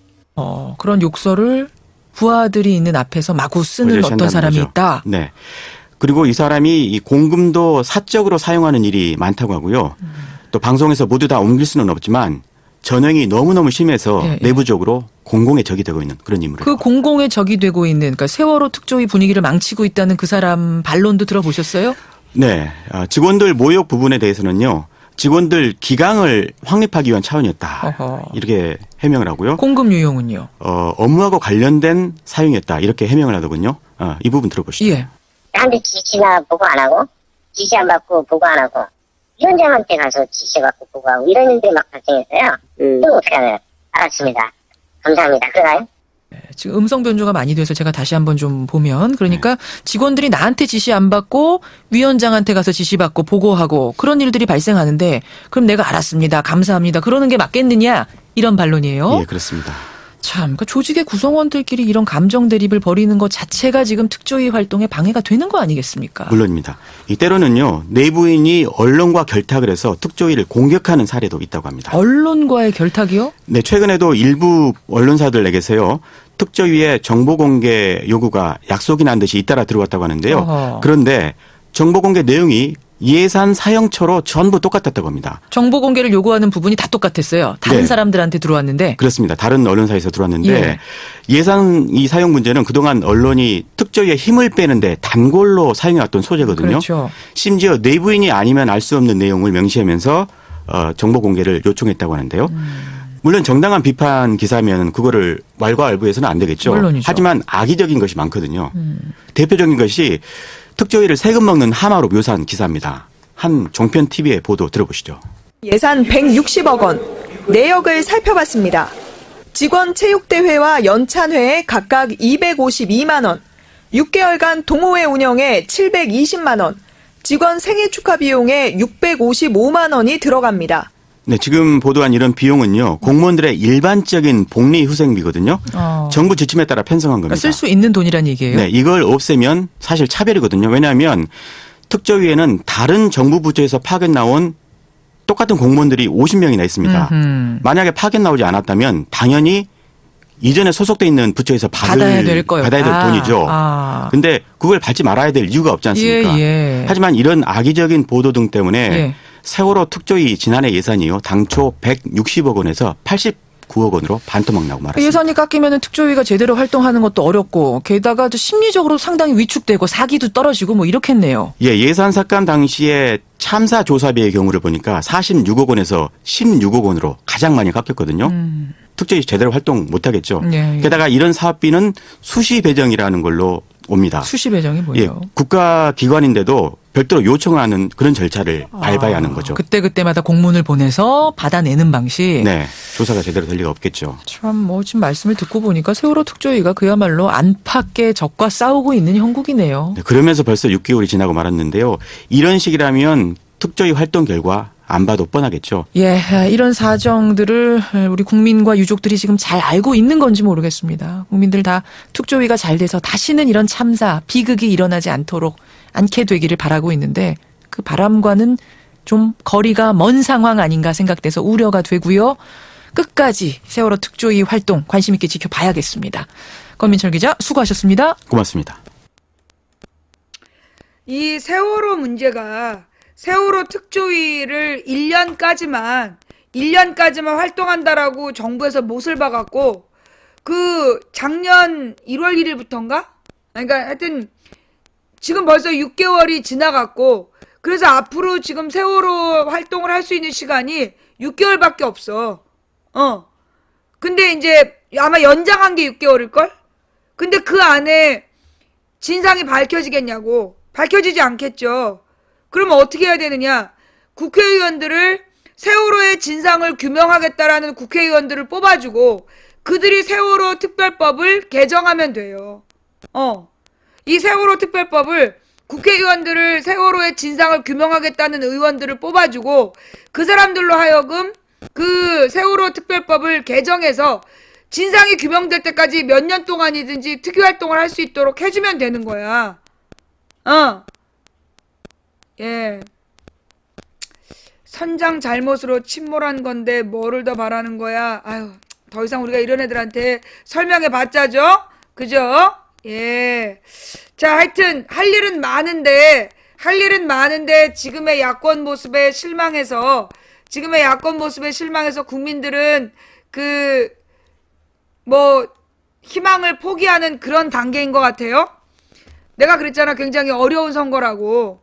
그런 욕설을 부하들이 있는 앞에서 마구 쓰는 의뢰시 어떤 한다는 사람이 거죠. 있다. 네. 그리고 이 사람이 이 공금도 사적으로 사용하는 일이 많다고 하고요. 또 방송에서 모두 다 옮길 수는 없지만 전형이 너무너무 심해서 예, 예. 내부적으로 공공의 적이 되고 있는 그런 인물이에요. 그 공공의 적이 되고 있는, 그러니까 세월호 특조위 분위기를 망치고 있다는 그 사람 반론도 들어보셨어요? 네. 직원들 모욕 부분에 대해서는요. 직원들 기강을 확립하기 위한 차원이었다. 어허. 이렇게 해명을 하고요. 공금 유용은요? 업무하고 관련된 사용이었다. 이렇게 해명을 하더군요. 이 부분 들어보시죠. 예. 남들 지시나 보고 안 하고, 지시 안 받고 보고 안 하고, 위원장한테 가서 지시 받고 보고하고, 이런 일들이 막 발생했어요. 이거 어떻게 하나요? 알았습니다. 감사합니다. 그래요? 지금 음성 변조가 많이 돼서 제가 다시 한번 좀 보면, 그러니까 직원들이 나한테 지시 안 받고 위원장한테 가서 지시 받고 보고하고 그런 일들이 발생하는데, 그럼 내가 알았습니다. 감사합니다. 그러는 게 맞겠느냐? 이런 반론이에요. 예, 그렇습니다. 참, 그러니까 조직의 구성원들끼리 이런 감정 대립을 벌이는 것 자체가 지금 특조위 활동에 방해가 되는 거 아니겠습니까? 물론입니다. 이 때로는요. 내부인이 언론과 결탁을 해서 특조위를 공격하는 사례도 있다고 합니다. 언론과의 결탁이요? 네, 최근에도 일부 언론사들에게서요. 특조위의 정보 공개 요구가 약속이 난 듯이 잇따라 들어왔다고 하는데요. 어허. 그런데 정보 공개 내용이 예산 사용처로 전부 똑같았다고 합니다. 정보 공개를 요구하는 부분이 다 똑같았어요. 다른 네. 사람들한테 들어왔는데. 그렇습니다. 다른 언론사에서 들어왔는데 예. 예산 이 사용 문제는 그동안 언론이 특조위의 힘을 빼는데 단골로 사용해왔던 소재거든요. 그렇죠. 심지어 내부인이 아니면 알 수 없는 내용을 명시하면서 정보 공개를 요청했다고 하는데요. 물론 정당한 비판 기사면 그거를 왈가왈부해서는 안 되겠죠. 물론이죠. 하지만 악의적인 것이 많거든요. 대표적인 것이 특조위를 세금 먹는 하마로 묘사한 기사입니다. 한 종편 TV의 보도 들어보시죠. 예산 160억 원, 내역을 살펴봤습니다. 직원 체육대회와 연찬회에 각각 252만 원, 6개월간 동호회 운영에 720만 원, 직원 생일 축하 비용에 655만 원이 들어갑니다. 네, 지금 보도한 이런 비용은요. 공무원들의 일반적인 복리 후생비거든요. 정부 지침에 따라 편성한 겁니다. 그러니까 쓸 수 있는 돈이란 얘기예요? 네, 이걸 없애면 사실 차별이거든요. 왜냐하면 특조위에는 다른 정부 부처에서 파견 나온 똑같은 공무원들이 50명이나 있습니다. 만약에 파견 나오지 않았다면 당연히 이전에 소속돼 있는 부처에서 받아야 될 거였다. 받아야 될 돈이죠. 근데 그걸 받지 말아야 될 이유가 없지 않습니까? 예. 하지만 이런 악의적인 보도 등 때문에 예. 세월호 특조위 지난해 예산이요. 당초 160억 원에서 89억 원으로 반토막 나고 말았습니다. 예산이 깎이면 특조위가 제대로 활동하는 것도 어렵고 게다가 또 심리적으로 상당히 위축되고 사기도 떨어지고 뭐 이렇겠네요. 예, 예산 삭감 당시에 참사 조사비의 경우를 보니까 46억 원에서 16억 원으로 가장 많이 깎였거든요. 특조위 제대로 활동 못 하겠죠. 예. 게다가 이런 사업비는 수시 배정이라는 걸로 옵니다. 수시 배정이 뭐예요? 예, 국가기관인데도 별도로 요청하는 그런 절차를 밟아야 하는 거죠. 그때마다 공문을 보내서 받아내는 방식. 네, 조사가 제대로 될 리가 없겠죠. 참 뭐 지금 말씀을 듣고 보니까 세월호 특조위가 그야말로 안팎의 적과 싸우고 있는 형국이네요. 네, 그러면서 벌써 6개월이 지나고 말았는데요. 이런 식이라면 특조위 활동 결과 안 봐도 뻔하겠죠. 예, 이런 사정들을 우리 국민과 유족들이 지금 잘 알고 있는 건지 모르겠습니다. 국민들 다 특조위가 잘 돼서 다시는 이런 참사, 비극이 일어나지 않게 되기를 바라고 있는데 그 바람과는 좀 거리가 먼 상황 아닌가 생각돼서 우려가 되고요. 끝까지 세월호 특조위 활동 관심 있게 지켜봐야겠습니다. 권민철 기자 수고하셨습니다. 고맙습니다. 이 세월호 문제가 세월호 특조위를 1년까지만 활동한다라고 정부에서 못을 박았고 그 작년 1월 1일부터인가? 그러니까 하여튼 지금 벌써 6개월이 지나갔고 그래서 앞으로 지금 세월호 활동을 할 수 있는 시간이 6개월밖에 없어. 근데 이제 아마 연장한 게 6개월일걸? 근데 그 안에 진상이 밝혀지겠냐고. 밝혀지지 않겠죠. 그러면 어떻게 해야 되느냐? 국회의원들을 세월호의 진상을 규명하겠다라는 국회의원들을 뽑아주고 그들이 세월호 특별법을 개정하면 돼요. 이 세월호 특별법을 국회의원들을 세월호의 진상을 규명하겠다는 의원들을 뽑아주고 그 사람들로 하여금 그 세월호 특별법을 개정해서 진상이 규명될 때까지 몇 년 동안이든지 특위활동을 할 수 있도록 해주면 되는 거야. 예. 선장 잘못으로 침몰한 건데 뭐를 더 바라는 거야. 아유, 더 이상 우리가 이런 애들한테 설명해 봤자죠? 그죠? 예. 자, 하여튼 할 일은 많은데 지금의 야권 모습에 실망해서 국민들은 희망을 포기하는 그런 단계인 것 같아요. 내가 그랬잖아. 굉장히 어려운 선거라고.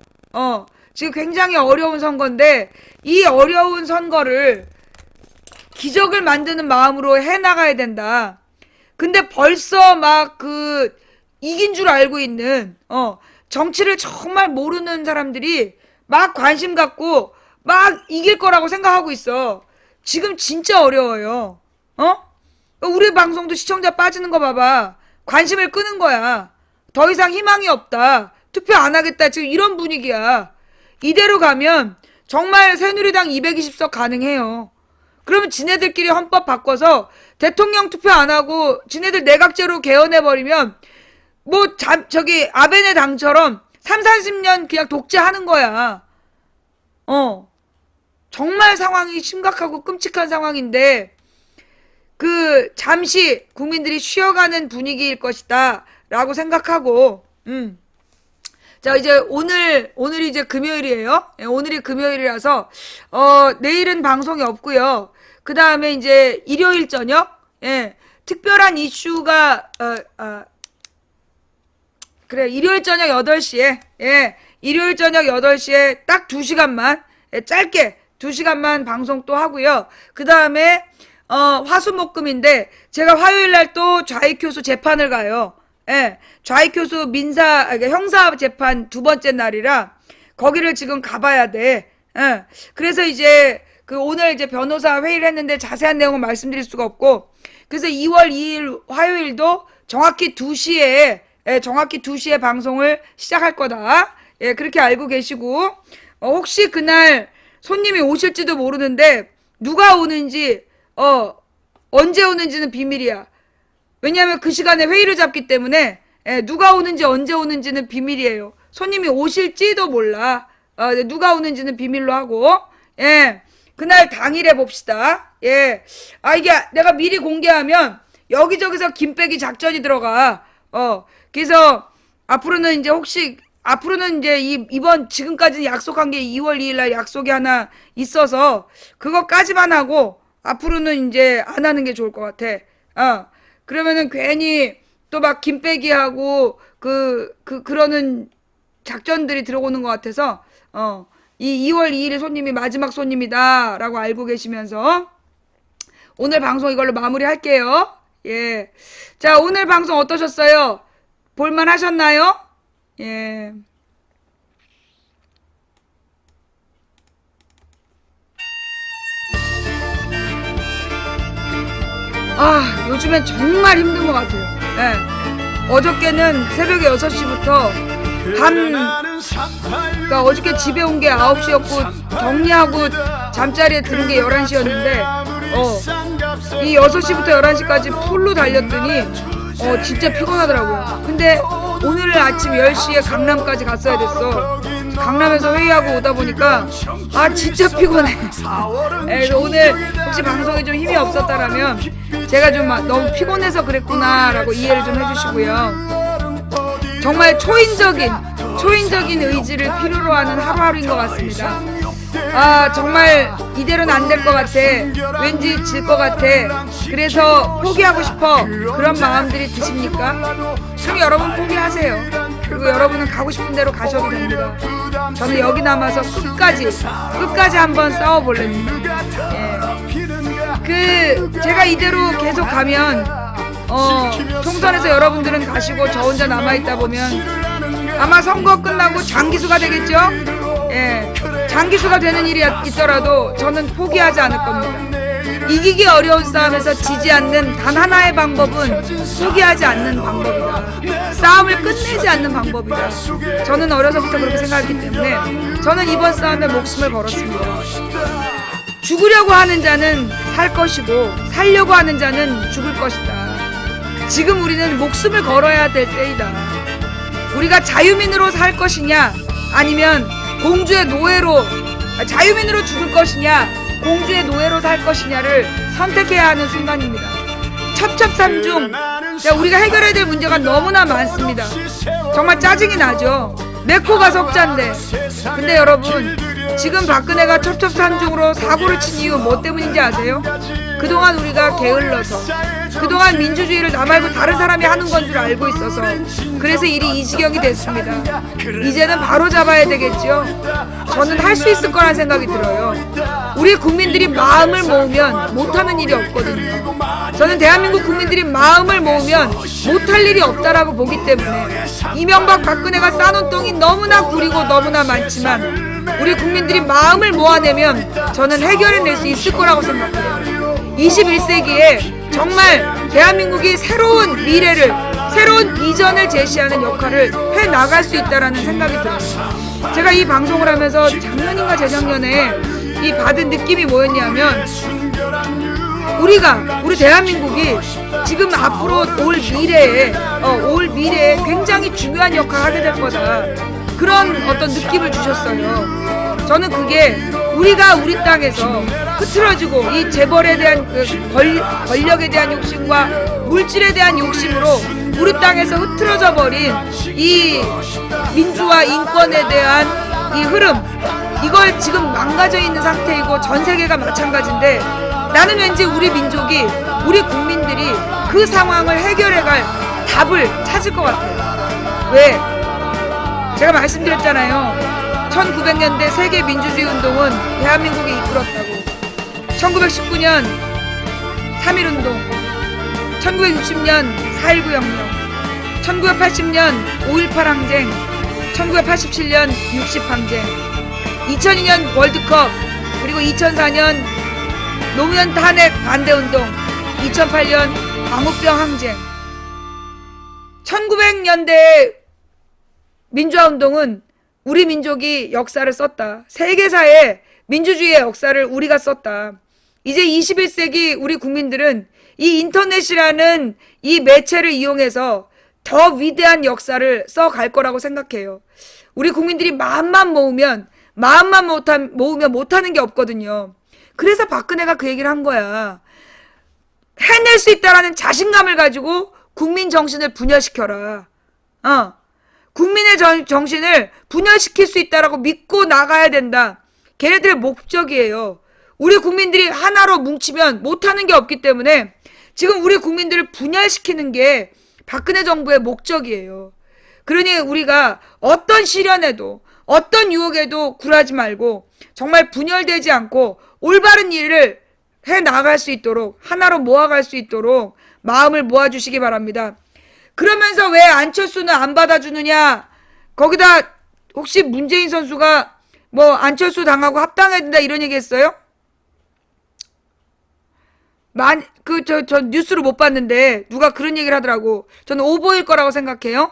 지금 굉장히 어려운 선거인데 이 어려운 선거를 기적을 만드는 마음으로 해나가야 된다. 근데 벌써 막 이긴 줄 알고 있는 정치를 정말 모르는 사람들이 막 관심 갖고 막 이길 거라고 생각하고 있어. 지금 진짜 어려워요. 우리 방송도 시청자 빠지는 거 봐봐. 관심을 끄는 거야. 더 이상 희망이 없다. 투표 안 하겠다. 지금 이런 분위기야. 이대로 가면 정말 새누리당 220석 가능해요. 그러면 지네들끼리 헌법 바꿔서 대통령 투표 안 하고 지네들 내각제로 개헌해버리면 아베네 당처럼 30-40년 그냥 독재하는 거야. 정말 상황이 심각하고 끔찍한 상황인데 잠시 국민들이 쉬어가는 분위기일 것이다 라고 생각하고 자, 이제 오늘이 이제 금요일이에요. 예, 오늘이 금요일이라서 내일은 방송이 없고요. 그 다음에 이제 일요일 저녁 특별한 이슈가 일요일 저녁 8시에 일요일 저녁 8시에 딱 2시간만 짧게 2시간만 방송 또 하고요. 그 다음에 화수목금인데 제가 화요일날 또 좌익교수 재판을 가요. 좌익교수 형사 재판 2번째 날이라 거기를 지금 가봐야 돼. 그래서 이제 오늘 이제 변호사 회의를 했는데 자세한 내용은 말씀드릴 수가 없고 그래서 2월 2일 화요일도 정확히 2시에 방송을 시작할 거다. 예, 그렇게 알고 계시고 혹시 그날 손님이 오실지도 모르는데 누가 오는지 언제 오는지는 비밀이야. 왜냐하면 그 시간에 회의를 잡기 때문에 누가 오는지 언제 오는지는 비밀이에요. 손님이 오실지도 몰라. 누가 오는지는 비밀로 하고 그날 당일에 봅시다. 이게 내가 미리 공개하면 여기저기서 김빼기 작전이 들어가. 그래서 앞으로는 이제 이번 지금까지는 약속한 게 2월 2일 날 약속이 하나 있어서 그거까지만 하고 앞으로는 이제 안 하는 게 좋을 것 같아. 그러면은 괜히 또 막 김빼기하고 그러는 작전들이 들어오는 것 같아서 이 2월 2일에 손님이 마지막 손님이다라고 알고 계시면서 오늘 방송 이걸로 마무리할게요. 예. 자, 오늘 방송 어떠셨어요? 볼만 하셨나요? 예. 요즘엔 정말 힘든 것 같아요. 예. 어저께는 새벽에 6시부터 그러니까 어저께 집에 온 게 9시였고 정리하고 잠자리에 드는 게 11시였는데 이 6시부터 11시까지 풀로 달렸더니 진짜 피곤하더라고요. 근데 오늘 아침 10시에 강남까지 갔어야 됐어. 강남에서 회의하고 오다 보니까 진짜 피곤해. 그래서 오늘 혹시 방송에 좀 힘이 없었다라면 제가 좀 너무 피곤해서 그랬구나라고 이해를 좀 해주시고요. 정말 초인적인 의지를 필요로 하는 하루하루인 것 같습니다. 정말 이대로는 안 될 것 같아. 왠지 질 것 같아. 그래서 포기하고 싶어. 그런 마음들이 드십니까? 그럼 여러분 포기하세요. 그리고 여러분은 가고 싶은 대로 가셔도 됩니다. 저는 여기 남아서 끝까지 한번 싸워볼랍니다. 제가 이대로 계속 가면 총선에서 여러분들은 가시고 저 혼자 남아있다 보면 아마 선거 끝나고 장기수가 되겠죠? 장기수가 되는 일이 있더라도 저는 포기하지 않을 겁니다. 이기기 어려운 싸움에서 지지 않는 단 하나의 방법은 포기하지 않는 방법이다. 싸움을 끝내지 않는 방법이다. 저는 어려서부터 그렇게 생각했기 때문에 저는 이번 싸움에 목숨을 걸었습니다. 죽으려고 하는 자는 살 것이고 살려고 하는 자는 죽을 것이다. 지금 우리는 목숨을 걸어야 될 때이다. 우리가 자유민으로 살 것이냐 아니면 공주의 노예로 자유민으로 죽을 것이냐 공주의 노예로 살 것이냐를 선택해야 하는 순간입니다. 첩첩산중 우리가 해결해야 될 문제가 너무나 많습니다. 정말 짜증이 나죠. 내 코가 석잔데. 근데 여러분 지금 박근혜가 첩첩산중으로 사고를 친 이유 뭐 때문인지 아세요? 그동안 우리가 게을러서 그동안 민주주의를 나 말고 다른 사람이 하는 건 줄 알고 있어서 그래서 일이 이 지경이 됐습니다. 이제는 바로 잡아야 되겠죠. 저는 할 수 있을 거란 생각이 들어요. 우리 국민들이 마음을 모으면 못하는 일이 없거든요. 저는 대한민국 국민들이 마음을 모으면 못할 일이 없다라고 보기 때문에 이명박 박근혜가 쌓아놓은 똥이 너무나 구리고 너무나 많지만 우리 국민들이 마음을 모아내면 저는 해결해낼 수 있을 거라고 생각해요. 21세기에 정말 대한민국이 새로운 미래를 새로운 비전을 제시하는 역할을 해나갈 수 있다라는 생각이 들어요. 제가 이 방송을 하면서 작년인가 재작년에 이 받은 느낌이 뭐였냐면 우리 대한민국이 지금 앞으로 올 미래에 굉장히 중요한 역할을 하게 될 거다. 그런 어떤 느낌을 주셨어요. 저는 그게 우리가 우리 땅에서 흐트러지고 이 재벌에 대한 권력에 대한 욕심과 물질에 대한 욕심으로 우리 땅에서 흐트러져 버린 이 민주화 인권에 대한 이 흐름 이걸 지금 망가져 있는 상태이고 전 세계가 마찬가지인데 나는 왠지 우리 민족이 우리 국민들이 그 상황을 해결해갈 답을 찾을 것 같아요. 왜? 제가 말씀드렸잖아요. 1900년대 세계 민주주의 운동은 대한민국이 이끌었다고. 1919년 3.1운동, 1960년 4.19 혁명, 1980년 5.18 항쟁, 1987년 60 항쟁, 2002년 월드컵, 그리고 2004년 노무현 탄핵 반대운동, 2008년 광우병 항쟁. 1900년대 민주화운동은 우리 민족이 역사를 썼다. 세계사의 민주주의의 역사를 우리가 썼다. 이제 21세기 우리 국민들은 이 인터넷이라는 이 매체를 이용해서 더 위대한 역사를 써갈 거라고 생각해요. 우리 국민들이 마음만 모으면 못하는 게 없거든요. 그래서 박근혜가 그 얘기를 한 거야. 해낼 수 있다라는 자신감을 가지고 국민 정신을 분열시켜라. 국민의 정신을 분열시킬 수 있다라고 믿고 나가야 된다. 걔네들의 목적이에요. 우리 국민들이 하나로 뭉치면 못하는 게 없기 때문에 지금 우리 국민들을 분열시키는 게 박근혜 정부의 목적이에요. 그러니 우리가 어떤 시련에도 어떤 유혹에도 굴하지 말고 정말 분열되지 않고 올바른 일을 해나갈 수 있도록 하나로 모아갈 수 있도록 마음을 모아주시기 바랍니다. 그러면서 왜 안철수는 안 받아주느냐, 거기다 혹시 문재인 선수가 뭐 안철수 당하고 합당해야 된다 이런 얘기 했어요? 저 뉴스를 못 봤는데 누가 그런 얘기를 하더라고. 저는 오보일 거라고 생각해요.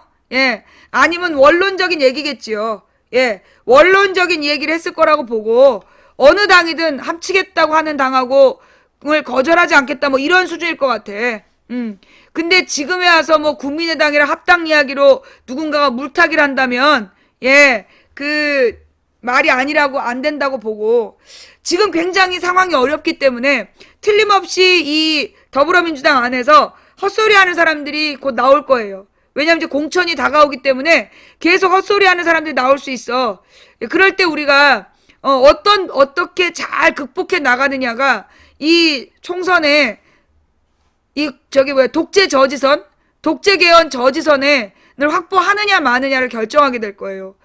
아니면 원론적인 얘기겠지요. 원론적인 얘기를 했을 거라고 보고 어느 당이든 합치겠다고 하는 당하고 을 거절하지 않겠다 뭐 이런 수준일 것 같아. 근데 지금에 와서 뭐 국민의당이랑 합당 이야기로 누군가가 물타기를 한다면 그 말이 아니라고 안 된다고 보고 지금 굉장히 상황이 어렵기 때문에 틀림없이 이 더불어민주당 안에서 헛소리하는 사람들이 곧 나올 거예요. 왜냐하면 이제 공천이 다가오기 때문에 계속 헛소리하는 사람들이 나올 수 있어. 그럴 때 우리가 어떻게 잘 극복해 나가느냐가 이 총선에 독재 저지선, 독재 개헌 저지선을 확보하느냐 마느냐를 결정하게 될 거예요.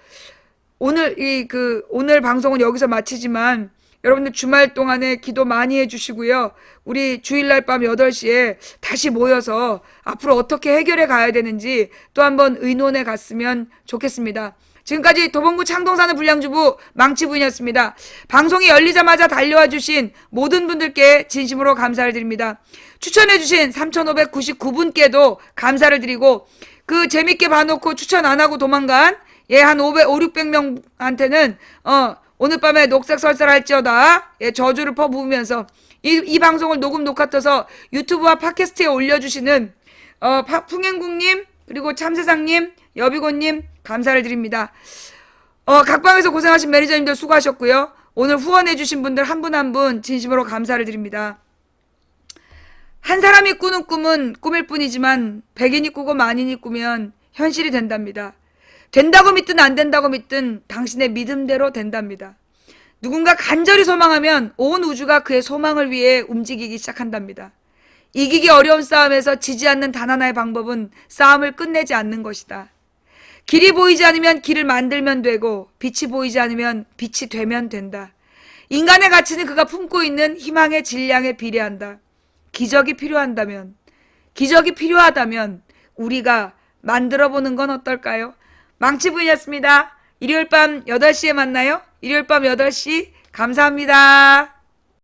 오늘 방송은 여기서 마치지만 여러분들 주말 동안에 기도 많이 해주시고요. 우리 주일날 밤 8시에 다시 모여서 앞으로 어떻게 해결해 가야 되는지 또 한번 의논해 갔으면 좋겠습니다. 지금까지 도봉구 창동사는 불량주부 망치부인이었습니다. 방송이 열리자마자 달려와 주신 모든 분들께 진심으로 감사를 드립니다. 추천해 주신 3,599분께도 감사를 드리고 그 재밌게 봐놓고 추천 안 하고 도망간 한 500-600명한테는 오늘 밤에 녹색 설사할지어다 저주를 퍼부으면서 이 방송을 녹화 떠서 유튜브와 팟캐스트에 올려주시는 풍행국님 그리고 참세상님 여비고님 감사를 드립니다. 각 방에서 고생하신 매니저님들 수고하셨고요. 오늘 후원해주신 분들 한 분 한 분 진심으로 감사를 드립니다. 한 사람이 꾸는 꿈은 꿈일 뿐이지만 100인이 꾸고 만인이 꾸면 현실이 된답니다. 된다고 믿든 안 된다고 믿든 당신의 믿음대로 된답니다. 누군가 간절히 소망하면 온 우주가 그의 소망을 위해 움직이기 시작한답니다. 이기기 어려운 싸움에서 지지 않는 단 하나의 방법은 싸움을 끝내지 않는 것이다. 길이 보이지 않으면 길을 만들면 되고 빛이 보이지 않으면 빛이 되면 된다. 인간의 가치는 그가 품고 있는 희망의 질량에 비례한다. 기적이 필요하다면 우리가 만들어보는 건 어떨까요? 망치부인이었습니다. 일요일 밤 8시에 만나요. 일요일 밤 8시 감사합니다.